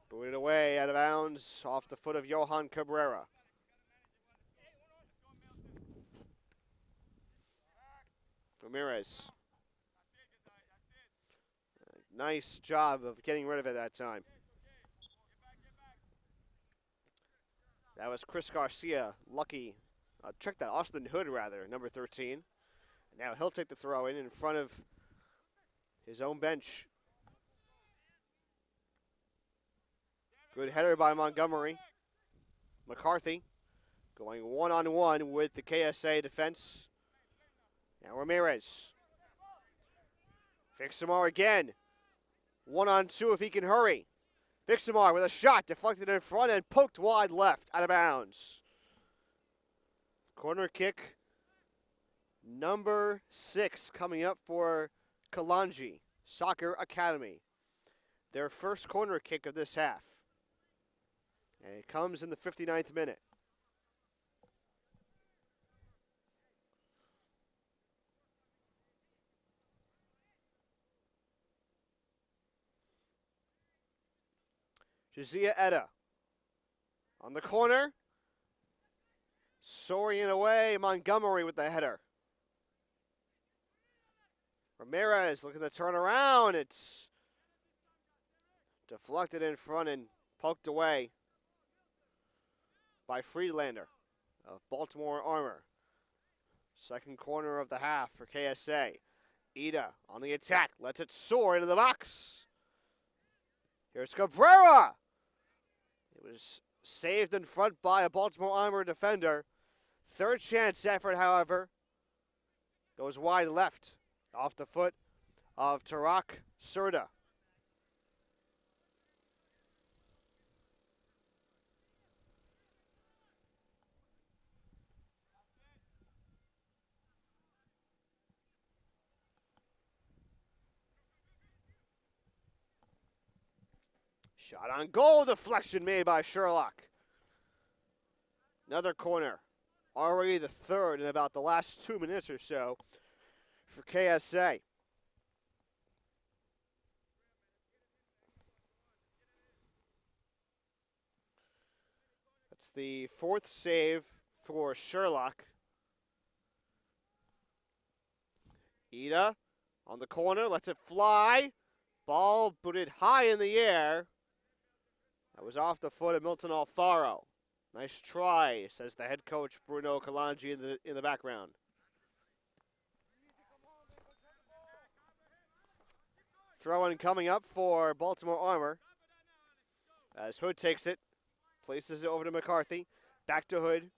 Booted away out of bounds off the foot of Johan Cabrera. Ramirez. Nice job of getting rid of it that time. That was Chris Garcia, lucky. Check that, Austin Hood rather, number 13. And now he'll take the throw in front of his own bench. Good header by Montgomery. McCarthy going one-on-one with the KSA defense. Now Ramirez. Vixamar again. 1-on-2 if he can hurry. Vixamar with a shot deflected in front and poked wide left, out of bounds. Corner kick number 6 coming up for Kalanji Soccer Academy. Their first corner kick of this half. And it comes in the 59th minute. Jazia Etta on the corner. Soaring away, Montgomery with the header. Ramirez looking to turn around. It's deflected in front and poked away by Friedlander of Baltimore Armour. Second corner of the half for KSA. Ida on the attack. Lets it soar into the box. Here's Cabrera. It was saved in front by a Baltimore Armour defender. Third chance effort, however, goes wide left off the foot of Tarak Surda. Shot on goal, deflection made by Sherlock. Another corner. Already the third in about the last 2 minutes or so for KSA. That's the fourth save for Sherlock. Ida on the corner, lets it fly. Ball booted high in the air. That was off the foot of Milton Alfaro. Nice try, says the head coach Bruno Kalanji in the background. Throw-in coming up for Baltimore Armour. As Hood takes it, places it over to McCarthy. Back to Hood.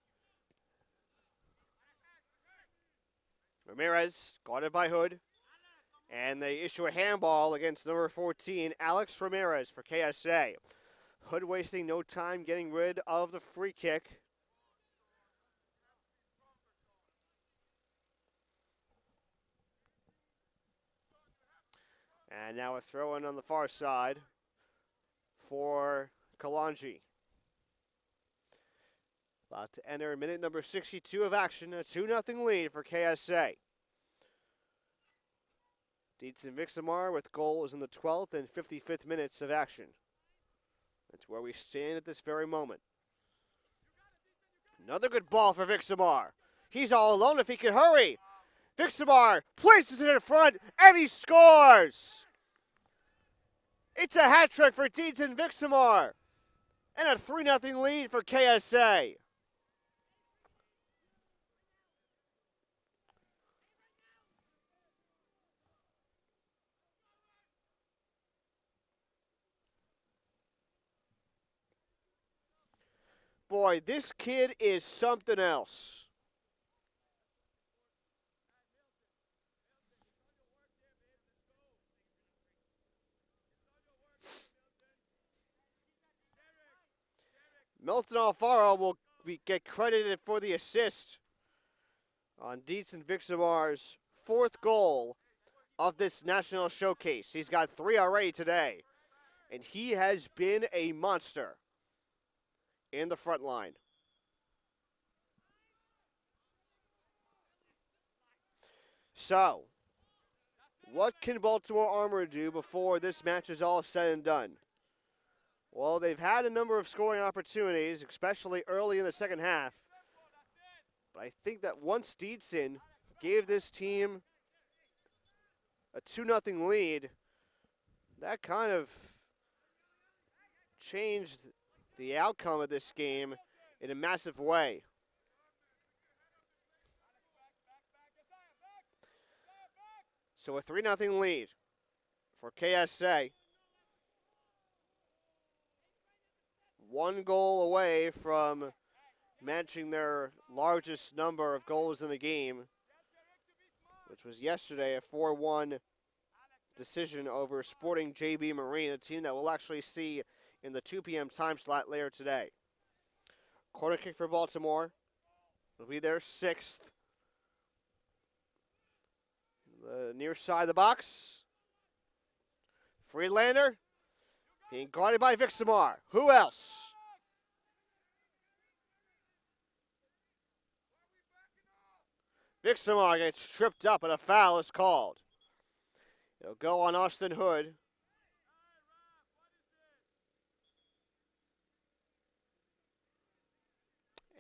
Ramirez, guarded by Hood. And they issue a handball against number 14, Alex Ramirez for KSA. Hood wasting no time getting rid of the free kick. And now a throw-in on the far side for Kalanji. About to enter minute number 62 of action, a 2-0 lead for KSA. Dietz and Vixamar with goals in the 12th and 55th minutes of action. That's where we stand at this very moment. Another good ball for Vixamar. He's all alone if he can hurry. Vixamar places it in front, and he scores! It's a hat trick for Dietz and Vixamar. And a 3-0 lead for KSA. Boy, this kid is something else. Milton Alfaro will get credited for the assist on Dietz and Vixamar's fourth goal of this national showcase. He's got 3 already today, and he has been a monster in the front line. So, what can Baltimore Armour do before this match is all said and done? Well, they've had a number of scoring opportunities, especially early in the second half. But I think that once Dietzen gave this team a 2-0 lead, that kind of changed the outcome of this game in a massive way. So a 3-0 lead for KSA. 1 goal away from matching their largest number of goals in the game, which was yesterday a 4-1 decision over Sporting JB Marine, a team that we'll actually see in the 2 p.m. time slot later today. Corner kick for Baltimore. It'll be their 6th. The near side of the box. Friedlander being guarded by Vixamar. Who else? Vixamar gets tripped up and a foul is called. It'll go on Austin Hood.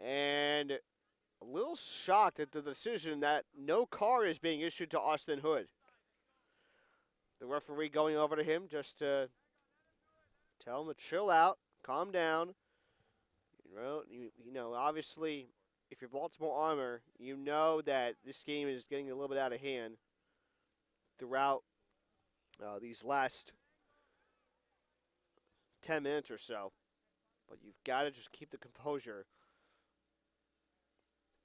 And a little shocked at the decision that no card is being issued to Austin Hood. The referee going over to him just to tell him to chill out, calm down. You know, obviously, if you're Baltimore Armour, you know that this game is getting a little bit out of hand throughout these last 10 minutes or so. But you've got to just keep the composure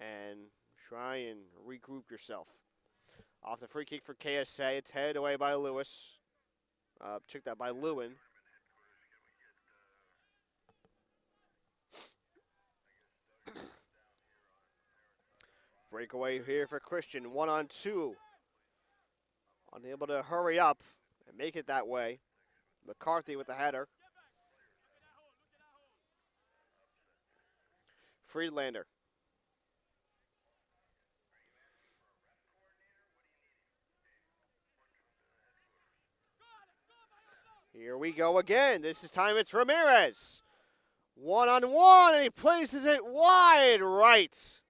and try and regroup yourself. Off the free kick for KSA, it's headed away by Lewis. Took that by Lewin. Breakaway here for Christian, 1-on-2. Unable to hurry up and make it that way. McCarthy with the header. Friedlander. Here we go again. This time it's Ramirez. One-on-one, and he places it wide right.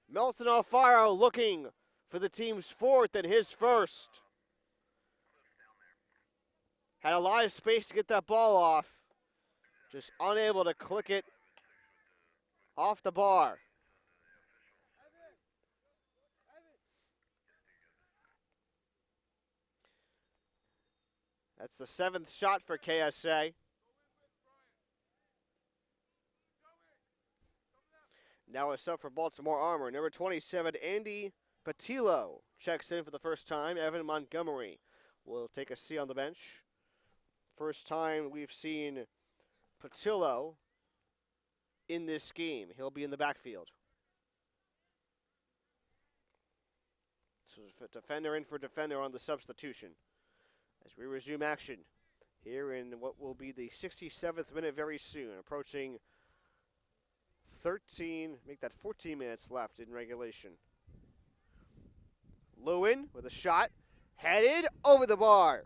Milton Alfaro looking for the team's fourth and his first. Had a lot of space to get that ball off. Just unable to click it off the bar. That's the 7th shot for KSA. Now it's up for Baltimore Armour. Number 27, Andy Patillo checks in for the first time. Evan Montgomery will take a seat on the bench. First time we've seen Patillo in this game. He'll be in the backfield. So defender in for defender on the substitution. As we resume action here in what will be the 67th minute very soon, approaching 14 minutes left in regulation. Lewin with a shot, headed over the bar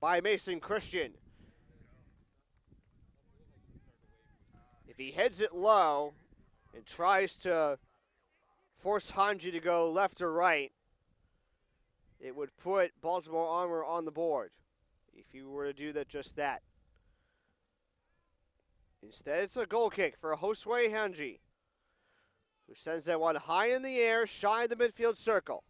by Mason Christian. If he heads it low and tries to force Hanji to go left or right, it would put Baltimore Armour on the board if you were to do just that. Instead, it's a goal kick for Josue Hanji, who sends that one high in the air, shy of the midfield circle.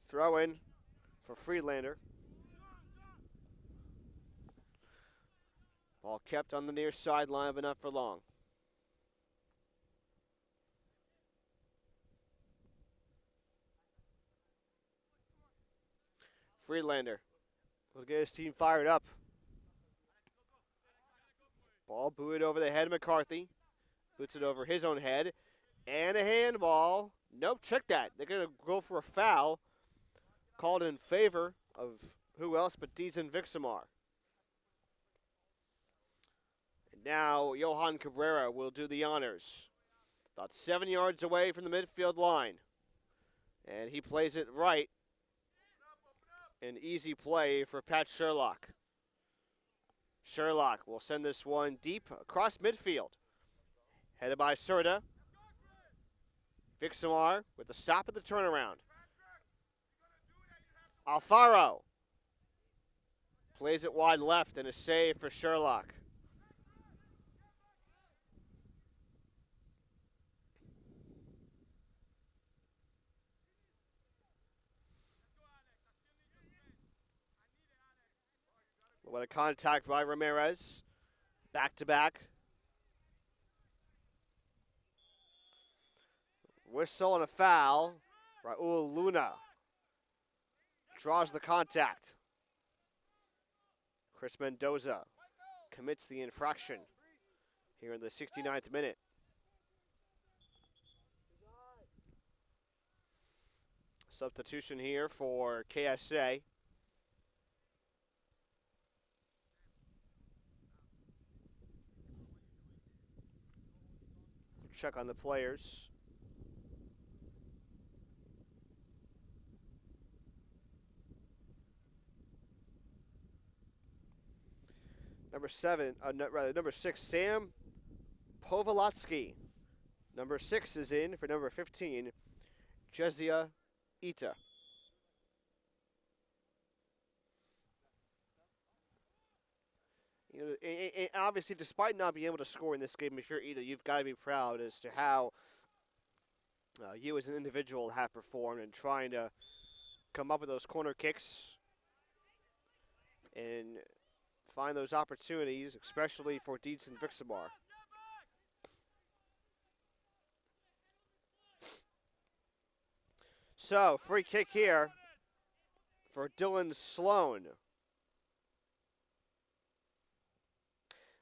Throw in for Friedlander. Ball kept on the near sideline, but not for long. Friedlander will get his team fired up. Ball booted over the head of McCarthy. Boots it over his own head. And a handball. Nope, check that. They're going to go for a foul. Called in favor of who else but Deason Vixamar. And now Johan Cabrera will do the honors. About 7 yards away from the midfield line. And he plays it right. An easy play for Pat Sherlock. Sherlock will send this one deep across midfield. Headed by Serta. Vixamar with the stop at the turnaround. Alfaro plays it wide left and a save for Sherlock. What a contact by Ramirez. Back to back. Whistle and a foul. Raul Luna draws the contact. Chris Mendoza commits the infraction here in the 69th minute. Substitution here for KSA. Check on the players. Number 6, Sam Povolotsky. Number 6 is in for number 15, Jezia Ita. You know, and obviously, despite not being able to score in this game, if you're Ida, you've got to be proud as to how you as an individual have performed and trying to come up with those corner kicks and find those opportunities, especially for Deason Vixamar. So, free kick here for Dylan Sloan.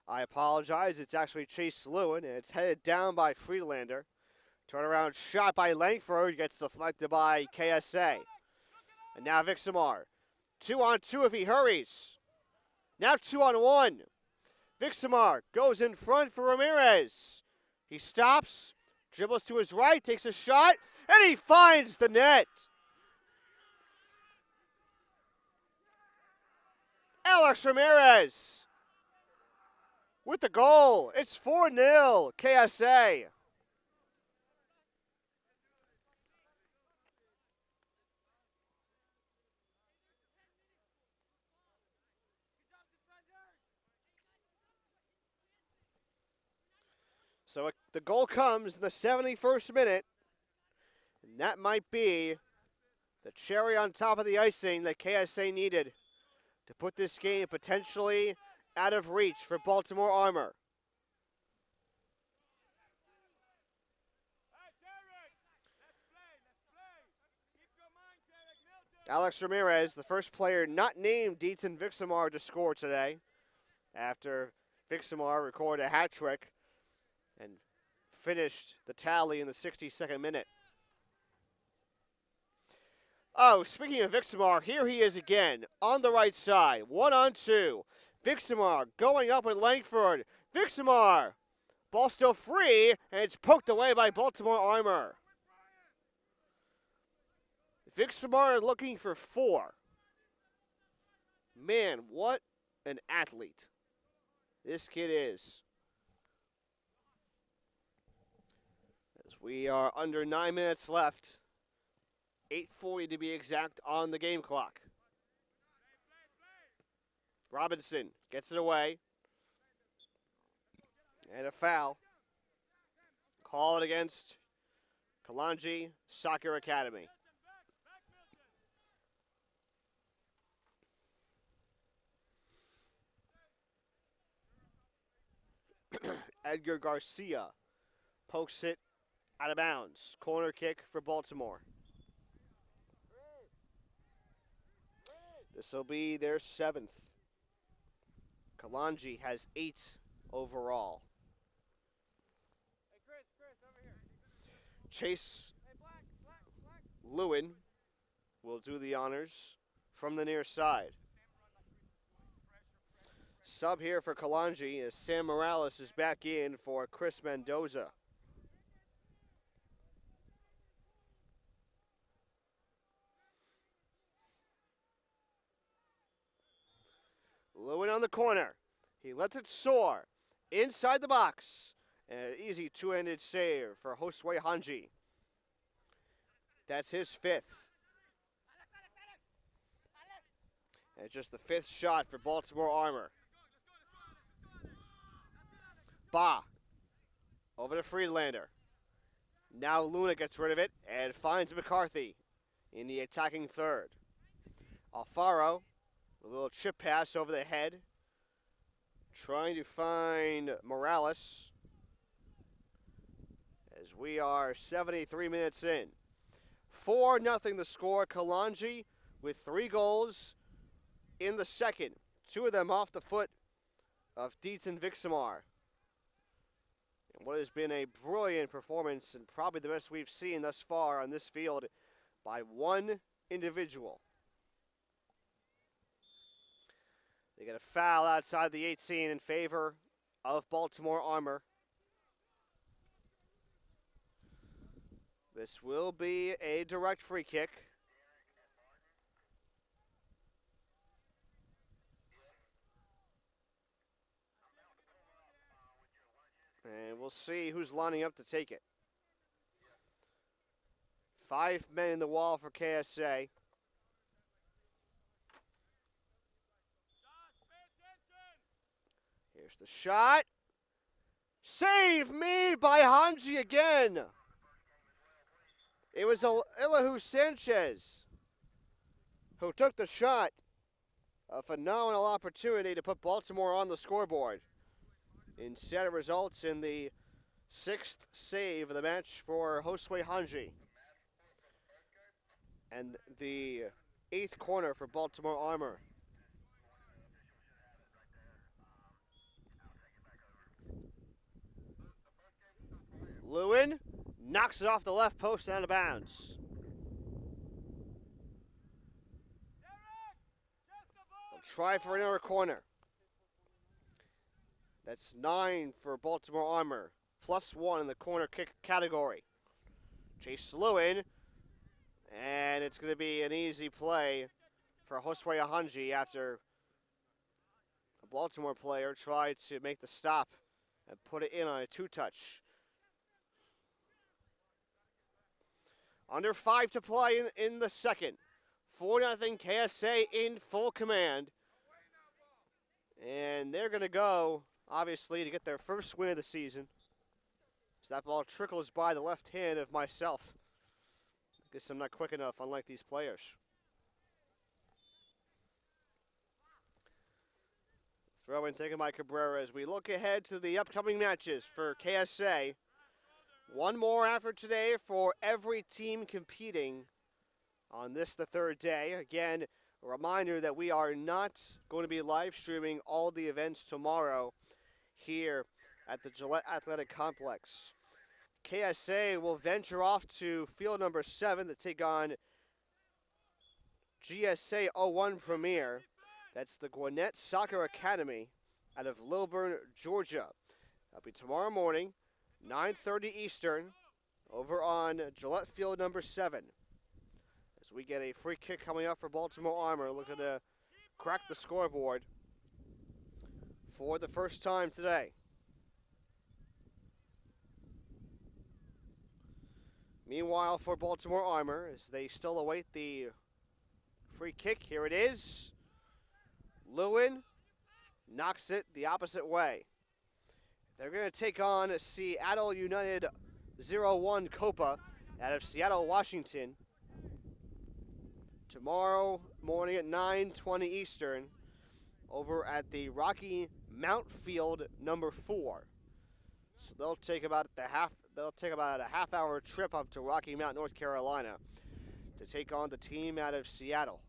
I apologize. It's actually Chase Lewin, and it's headed down by Friedlander. Turnaround shot by Langford gets deflected by KSA. And now Vixamar. 2-on-2 if he hurries. Now 2-on-1. Vixamar goes in front for Ramirez. He stops, dribbles to his right, takes a shot, and he finds the net. Alex Ramirez with the goal. It's 4-0 KSA. So the goal comes in the 71st minute, and that might be the cherry on top of the icing that KSA needed to put this game potentially out of reach for Baltimore Armour. Alex Ramirez, the first player not named Deaton Vixamar to score today, after Vixamar recorded a hat trick and finished the tally in the 62nd minute. Oh, speaking of Vixamar, here he is again on the right side, 1-on-2. Vixamar going up with Langford. Vixamar, ball still free, and it's poked away by Baltimore Armour. Vixamar looking for 4. Man, what an athlete this kid is. As we are under 9 minutes left, 8:40 to be exact on the game clock. Robinson gets it away. And a foul. Called against Kalanji Soccer Academy. Edgar Garcia pokes it out of bounds. Corner kick for Baltimore. This will be their 7th. Kalanji has 8 overall. Chris, over here. Chase Black. Lewin will do the honors from the near side. Sub here for Kalanji as Sam Morales is back in for Chris Mendoza. Lewin on the corner. He lets it soar inside the box. And an easy two-handed save for Josue Hanji. That's his 5th. And just the 5th shot for Baltimore Armour. Ba over to Friedlander. Now Luna gets rid of it and finds McCarthy in the attacking third. Alfaro, a little chip pass over the head, trying to find Morales as we are 73 minutes in. 4-0 the score. Kalanji with 3 goals in the second. 2 of them off the foot of Deaton Vixamar. And what has been a brilliant performance and probably the best we've seen thus far on this field by one individual. They get a foul outside the 18 in favor of Baltimore Armour. This will be a direct free kick. And we'll see who's lining up to take it. 5 men in the wall for KSA. Here's the shot. Save made by Hanji again. It was Elihu Sanchez who took the shot. A phenomenal opportunity to put Baltimore on the scoreboard. Instead, it results in the 6th save of the match for Josue Hanji. And the 8th corner for Baltimore Armour. Lewin knocks it off the left post and out of bounds. They'll try for another corner. That's 9 for Baltimore Armour. +1 in the corner kick category. Chase Lewin. And it's going to be an easy play for Josue Ahanji after a Baltimore player tried to make the stop and put it in on a two-touch. Under 5 to play in the second. 4-0 KSA in full command. And they're going to go, obviously, to get their first win of the season. So that ball trickles by the left hand of myself. I guess I'm not quick enough, unlike these players. Throw in taken by Cabrera as we look ahead to the upcoming matches for KSA. One more effort today for every team competing on this, the third day. Again, a reminder that we are not going to be live streaming all the events tomorrow here at the Gillette Athletic Complex. KSA will venture off to field number 7 to take on GSA 01 Premier. That's the Gwinnett Soccer Academy out of Lilburn, Georgia. That'll be tomorrow morning, 9:30 Eastern, over on Gillette Field number 7. As we get a free kick coming up for Baltimore Armour, looking to crack the scoreboard for the first time today. Meanwhile, for Baltimore Armour, as they still await the free kick, here it is. Lewin knocks it the opposite way. They're going to take on Seattle United 01 Copa out of Seattle, Washington. Tomorrow morning at 9:20 Eastern over at the Rocky Mount Field number 4. So they'll take about a half-hour trip up to Rocky Mount, North Carolina to take on the team out of Seattle.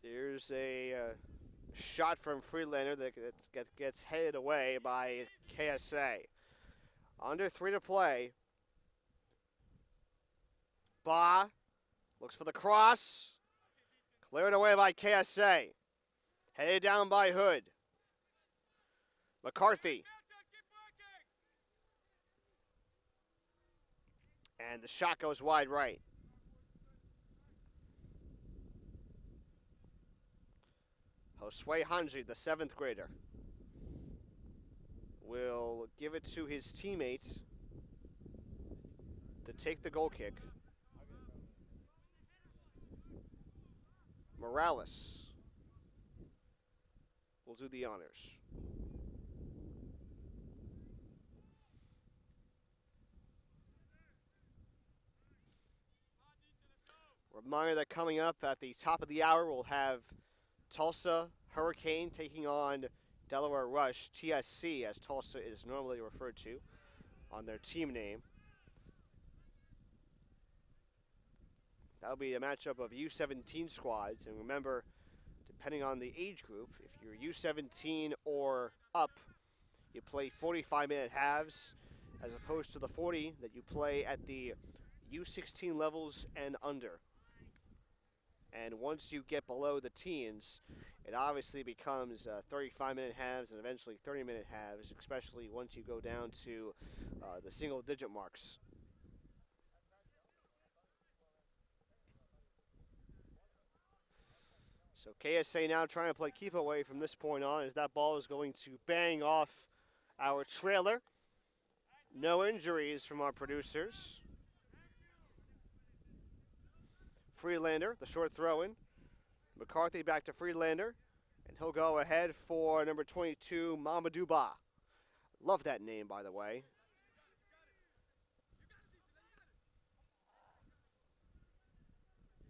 There's a shot from Freelander that gets headed away by KSA. Under 3 to play. Ba looks for the cross. Cleared away by KSA. Headed down by Hood. McCarthy. And the shot goes wide right. Josue Hanji, the 7th grader, will give it to his teammates to take the goal kick. Morales will do the honors. Reminder that coming up at the top of the hour, we'll have Tulsa Hurricane taking on Delaware Rush, TSC, as Tulsa is normally referred to on their team name. That'll be a matchup of U17 squads. And remember, depending on the age group, if you're U17 or up, you play 45-minute halves as opposed to the 40 that you play at the U16 levels and under. And once you get below the teens, it obviously becomes 35-minute halves and eventually 30-minute halves, especially once you go down to the single-digit marks. So KSA now trying to play keep away from this point on as that ball is going to bang off our trailer. No injuries from our producers. Freelander, the short throw-in. McCarthy back to Freelander. And he'll go ahead for number 22, Mamadou Ba. Love that name, by the way.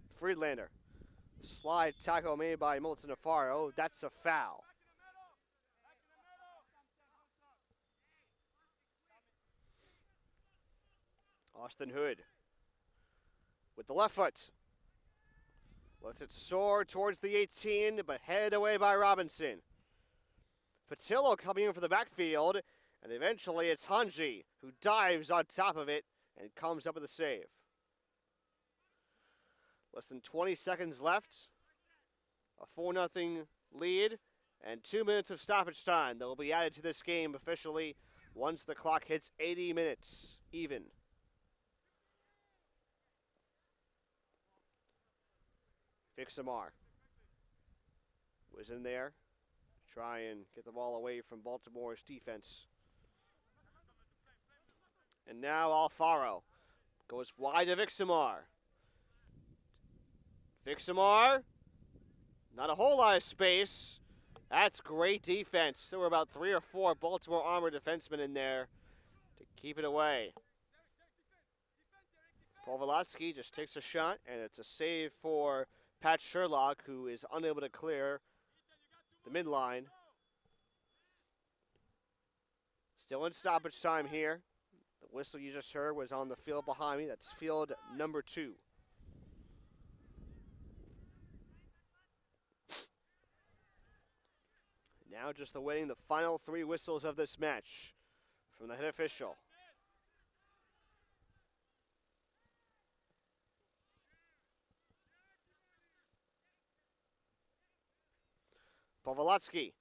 Freelander. Slide tackle made by Milton Afaro. That's a foul. Austin Hood with the left foot. Lets it soar towards the 18, but headed away by Robinson. Patillo coming in for the backfield, and eventually it's Hanji who dives on top of it and comes up with a save. Less than 20 seconds left a 4-0 lead, and 2 minutes of stoppage time that will be added to this game officially once the clock hits 80 minutes even. Vixamar was in there to try and get the ball away from Baltimore's defense. And now Alfaro goes wide to Vixamar. Vixamar, not a whole lot of space. That's great defense. There were about 3 or 4 Baltimore Armour defensemen in there to keep it away. Povolotsky just takes a shot, and it's a save for Pat Sherlock, who is unable to clear the midline. Still in stoppage time here. The whistle you just heard was on the field behind me. That's field number 2. Now just awaiting the final 3 whistles of this match from the head official. Povolotsky.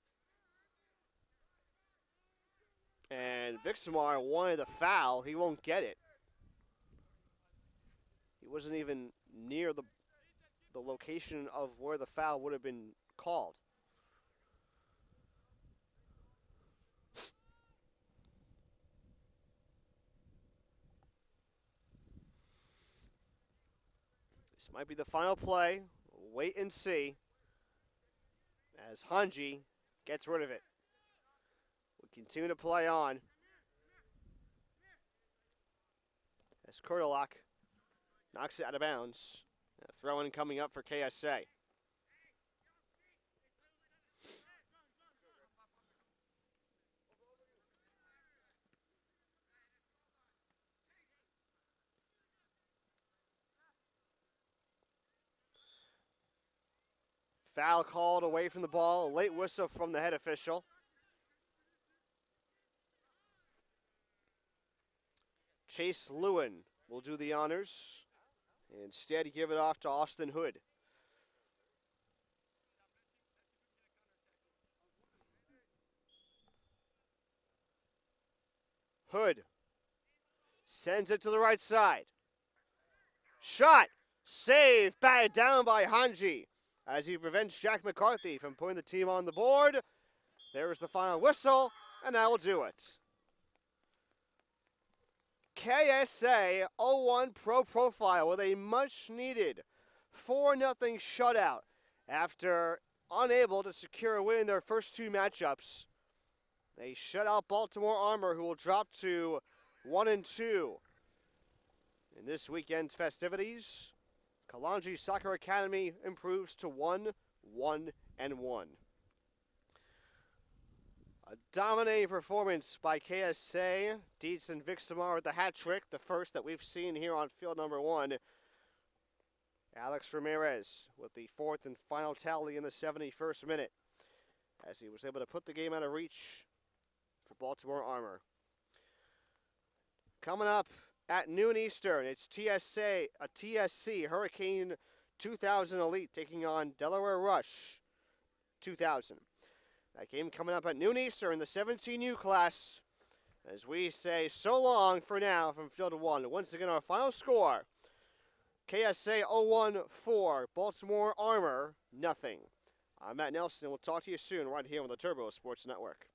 And Vixamar wanted a foul. He won't get it. He wasn't even near the location of where the foul would have been called. This might be the final play. We'll wait and see as Hanji gets rid of it. We continue to play on as Kurtalak knocks it out of bounds. A throw-in coming up for KSA. Foul called away from the ball. A late whistle from the head official. Chase Lewin will do the honors. And instead give it off to Austin Hood. Hood sends it to the right side. Shot! Save! Batted down by Hanji as he prevents Jack McCarthy from putting the team on the board. There's the final whistle, and that will do it. KSA 0-1 Pro Profile with a much-needed 4-0 shutout after unable to secure a win in their first 2 matchups. They shut out Baltimore Armour, who will drop to 1-2 in this weekend's festivities. Kalanji Soccer Academy improves to 1-1-1. A dominating performance by KSA. Dietz and Vixamar with the hat trick, the first that we've seen here on field number 1. Alex Ramirez with the 4th and final tally in the 71st minute as he was able to put the game out of reach for Baltimore Armour. Coming up at noon Eastern, it's TSC Hurricane 2000 Elite taking on Delaware Rush 2000. That game coming up at noon Eastern in the 17U class. As we say so long for now from Field 1. Once again, our final score, KSA 0-1-4, Baltimore Armour 0. I'm Matt Nelson, and we'll talk to you soon right here on the Turbo Sports Network.